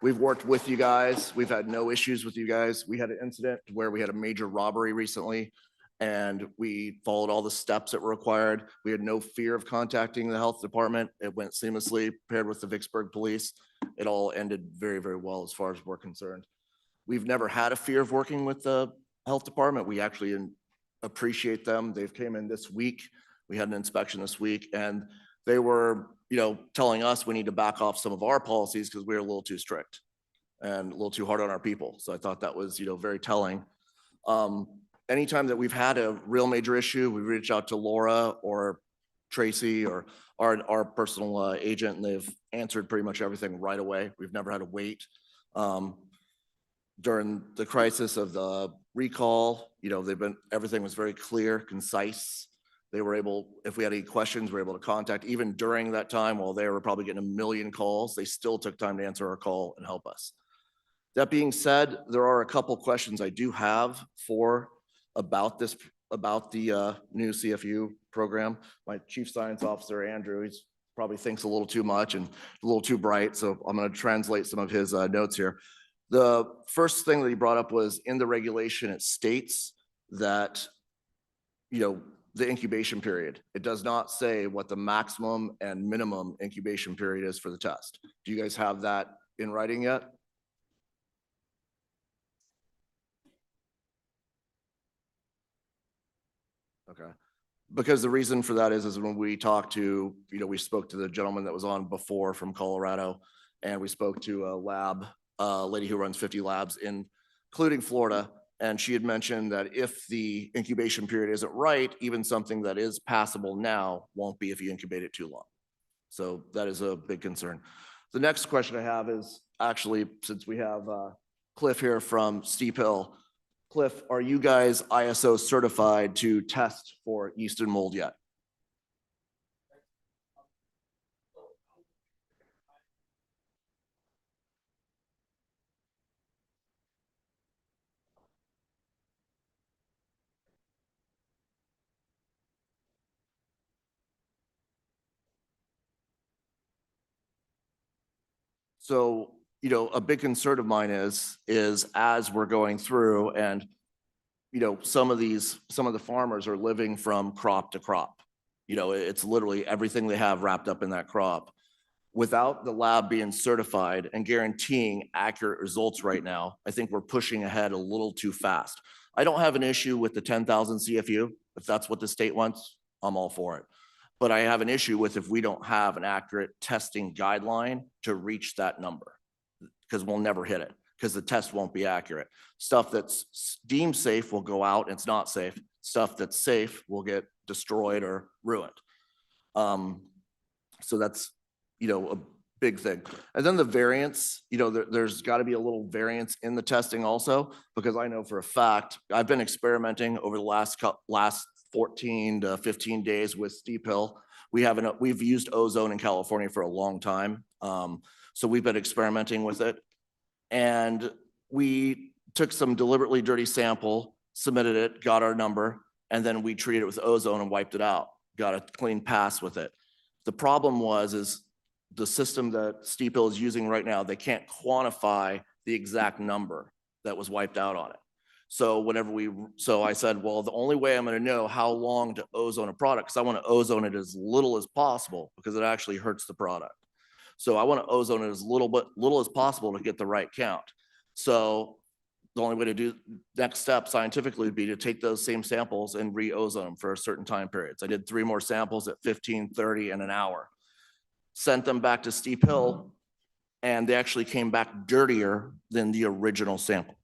We've worked with you guys. We've had no issues with you guys. We had an incident where we had a major robbery recently and we followed all the steps that were required. We had no fear of contacting the health department. It went seamlessly paired with the Vicksburg police. It all ended very, very well as far as we're concerned. We've never had a fear of working with the health department. We actually appreciate them. They've came in this week. We had an inspection this week and they were, telling us we need to back off some of our policies because we're a little too strict and a little too hard on our people. So I thought that was, very telling. Anytime that we've had a real major issue, we reach out to Laura or Tracy or our personal agent, and they've answered pretty much everything right away. We've never had to wait. During the crisis of the recall, everything was very clear, concise. They were able, if we had any questions, we were able to contact. Even during that time, while they were probably getting a million calls, they still took time to answer our call and help us. That being said, there are a couple questions I do have about the new CFU program. My chief science officer, Andrew, he's probably thinks a little too much and a little too bright. So I'm going to translate some of his notes here. The first thing that he brought up was in the regulation, it states that, the incubation period. It does not say what the maximum and minimum incubation period is for the test. Do you guys have that in writing yet? Okay. Because the reason for that is when we talked to, we spoke to the gentleman that was on before from Colorado, and we spoke to a lab, lady who runs 50 labs including Florida. And she had mentioned that if the incubation period isn't right, even something that is passable now won't be if you incubate it too long. So that is a big concern. The next question I have is actually, since we have Cliff here from Steep Hill. Cliff, are you guys ISO certified to test for yeast and mold yet? So, a big concern of mine is as we're going through and, some of the farmers are living from crop to crop. It's literally everything they have wrapped up in that crop. Without the lab being certified and guaranteeing accurate results right now, I think we're pushing ahead a little too fast. I don't have an issue with the 10,000 CFU. If that's what the state wants, I'm all for it. But I have an issue with if we don't have an accurate testing guideline to reach that number, because we'll never hit it, because the test won't be accurate. Stuff that's deemed safe will go out and it's not safe. Stuff that's safe will get destroyed or ruined. So that's, a big thing. And then the variance, there's got to be a little variance in the testing also, because I know for a fact, I've been experimenting over the last 14 to 15 days with Steep Hill. We've used ozone in California for a long time. So we've been experimenting with it. And we took some deliberately dirty sample, submitted it, got our number, and then we treated it with ozone and wiped it out. Got a clean pass with it. The problem is the system that Steep Hill is using right now, they can't quantify the exact number that was wiped out on it. So so I said, well, the only way I'm going to know how long to ozone a product, because I want to ozone it as little as possible, because it actually hurts the product. So I want to ozone it as little as possible to get the right count. So the only way to do next step scientifically would be to take those same samples and re-ozone them for a certain time periods. I did 3 more samples at 15, 30, and an hour. Sent them back to Steep Hill, and they actually came back dirtier than the original sample.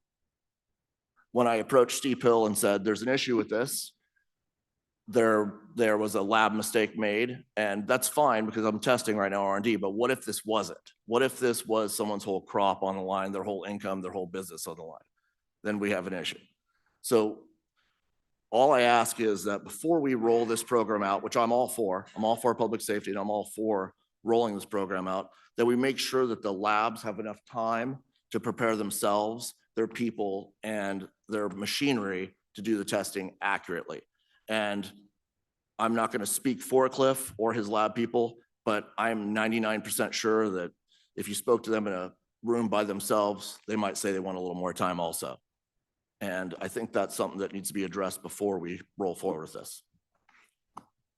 When I approached Steep Hill and said, there's an issue with this, there was a lab mistake made, and that's fine because I'm testing right now R&D, but what if this wasn't? What if this was someone's whole crop on the line, their whole income, their whole business on the line? Then we have an issue. So all I ask is that before we roll this program out, which I'm all for public safety, and I'm all for rolling this program out, that we make sure that the labs have enough time to prepare themselves, their people, and their machinery to do the testing accurately. And I'm not going to speak for Cliff or his lab people, but I'm 99% sure that if you spoke to them in a room by themselves, they might say they want a little more time also. And I think that's something that needs to be addressed before we roll forward with this.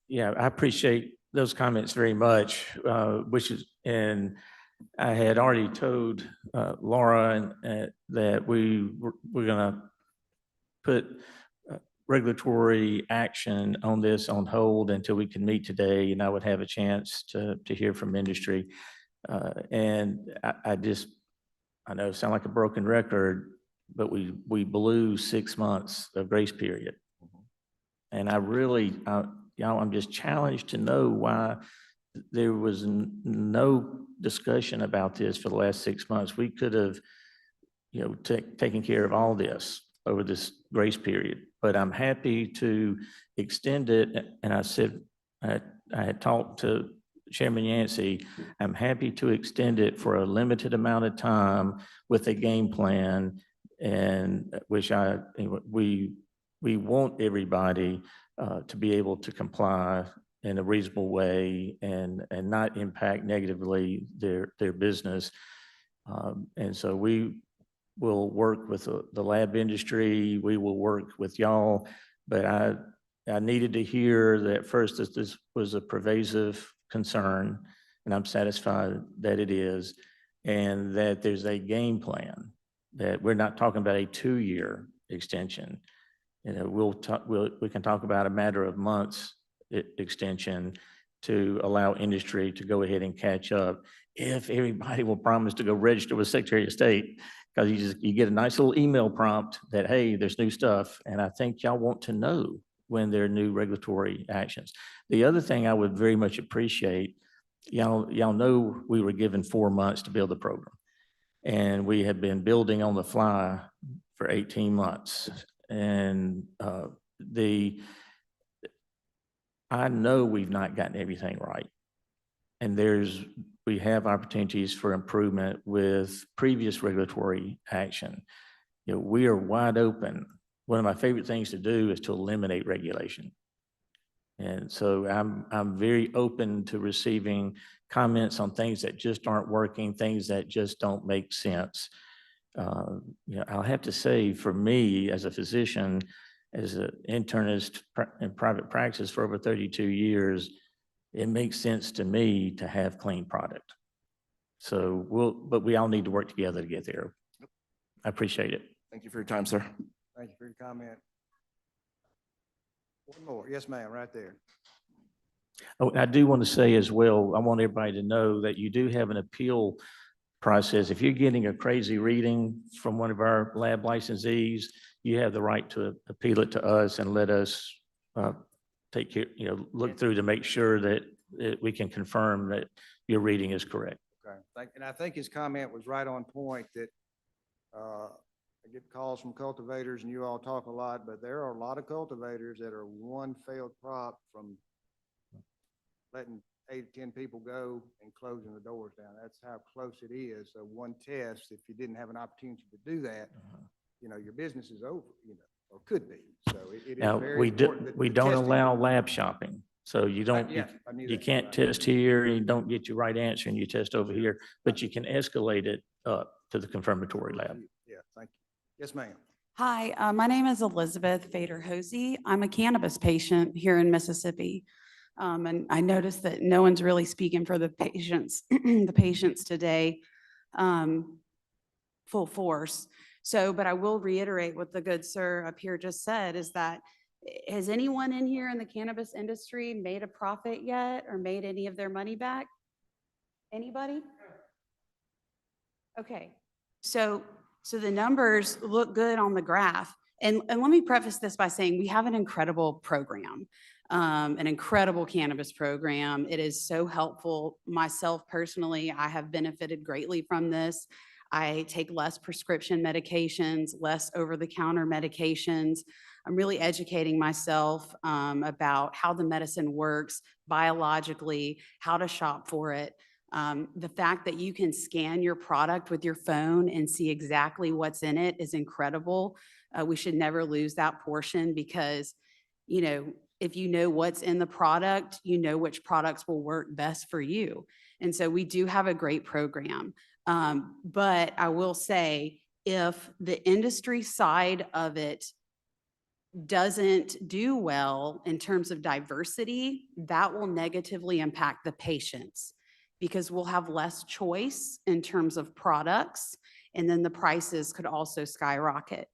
Yeah, I appreciate those comments very much, and I had already told Laura that we're going to put regulatory action on this on hold until we can meet today, and I would have a chance to hear from industry. And I know it sounds like a broken record, but we blew 6 months of grace period. And I'm just challenged to know why there was no discussion about this for the last 6 months. We could have, taken care of all this over this grace period, but I'm happy to extend it. And I said, I had talked to Chairman Yancey, I'm happy to extend it for a limited amount of time with a game plan, and we want everybody to be able to comply in a reasonable way and not impact negatively their business. And so we will work with the lab industry. We will work with y'all, but I needed to hear that first that this was a pervasive concern, and I'm satisfied that it is, and that there's a game plan, that we're not talking about a 2-year extension. We can talk about a matter of months extension to allow industry to go ahead and catch up if everybody will promise to go register with Secretary of State, because you get a nice little email prompt that, hey, there's new stuff. And I think y'all want to know when there are new regulatory actions. The other thing I would very much appreciate, y'all know we were given 4 months to build the program, and we had been building on the fly for 18 months. And I know we've not gotten everything right. And we have opportunities for improvement with previous regulatory action. We are wide open. One of my favorite things to do is to eliminate regulation. And so I'm very open to receiving comments on things that just aren't working, things that just don't make sense. I'll have to say, for me as a physician, as an internist in private practice for over 32 years, it makes sense to me to have clean product. But we all need to work together to get there. I appreciate it. Thank you for your time, sir. Thank you for your comment. One more. Yes, ma'am, right there. Oh, I do want to say as well, I want everybody to know that you do have an appeal process. If you're getting a crazy reading from one of our lab licensees, you have the right to appeal it to us and let us take care, look through to make sure that we can confirm that your reading is correct. Okay, and I think his comment was right on point that, I get calls from cultivators and you all talk a lot, but there are a lot of cultivators that are one failed crop from letting 8 to 10 people go and closing the doors down. That's how close it is. So one test, if you didn't have an opportunity to do that, your business is over, or could be. So it is Now, very important. that we the don't testing- allow lab shopping. So you don't, Yeah, I knew you that. can't test here, you don't get your right answer and you test over here, but you can escalate it up to the confirmatory lab. Yeah, thank you. Yes, ma'am. Hi, my name is Elizabeth Fader-Hosey. I'm a cannabis patient here in Mississippi. And I noticed that no one's really speaking for the patients, the patients today, full force. So, but I will reiterate what the good sir up here just said, is that has anyone in here in the cannabis industry made a profit yet or made any of their money back? Anybody? Okay, so the numbers look good on the graph. And let me preface this by saying we have an incredible program, an incredible cannabis program. It is so helpful. Myself personally, I have benefited greatly from this. I take less prescription medications, less over-the-counter medications. I'm really educating myself about how the medicine works biologically, how to shop for it. The fact that you can scan your product with your phone and see exactly what's in it is incredible. We should never lose that portion because, if you know what's in the product, you know which products will work best for you. And so we do have a great program. But I will say, if the industry side of it doesn't do well in terms of diversity, that will negatively impact the patients because we'll have less choice in terms of products, and then the prices could also skyrocket.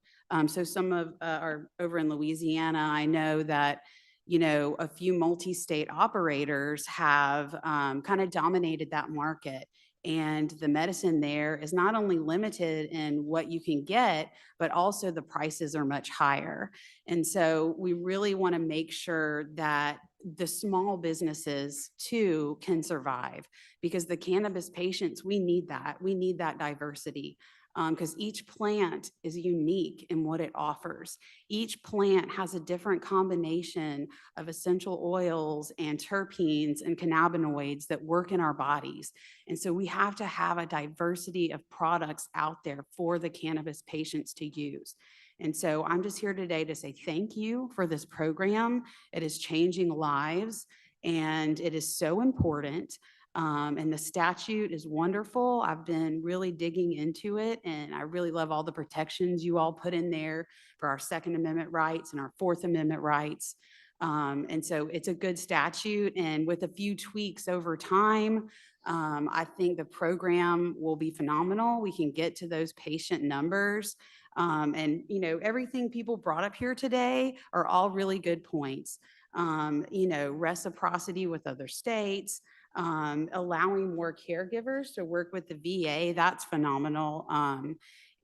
So some of are over in Louisiana, I know that, a few multi-state operators have kind of dominated that market. And the medicine there is not only limited in what you can get, but also the prices are much higher. And so we really want to make sure that the small businesses too can survive, because the cannabis patients, we need that. We need that diversity. Because each plant is unique in what it offers. Each plant has a different combination of essential oils and terpenes and cannabinoids that work in our bodies. And so we have to have a diversity of products out there for the cannabis patients to use. And so I'm just here today to say thank you for this program. It is changing lives and it is so important. And the statute is wonderful. I've been really digging into it, and I really love all the protections you all put in there for our Second Amendment rights and our Fourth Amendment rights. And so it's a good statute, and with a few tweaks over time, I think the program will be phenomenal. We can get to those patient numbers. And, everything people brought up here today are all really good points. Reciprocity with other states, allowing more caregivers to work with the VA, that's phenomenal.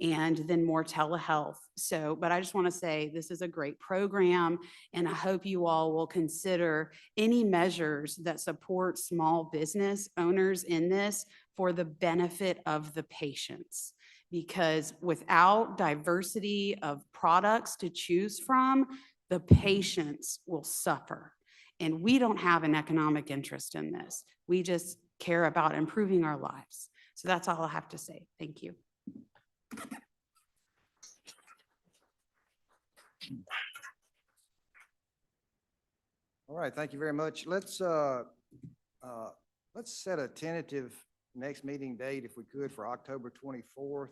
And then more telehealth. So, but I just want to say this is a great program, and I hope you all will consider any measures that support small business owners in this for the benefit of the patients. Because without diversity of products to choose from, the patients will suffer. And we don't have an economic interest in this. We just care about improving our lives. So that's all I have to say. Thank you. All right, thank you very much. Let's set a tentative next meeting date, if we could, for October 24th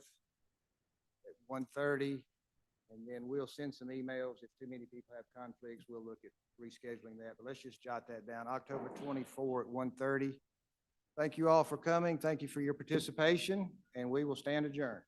at 1:30. And then we'll send some emails. If too many people have conflicts, we'll look at rescheduling that. But let's just jot that down, October 24 at 1:30. Thank you all for coming. Thank you for your participation, and we will stand adjourned.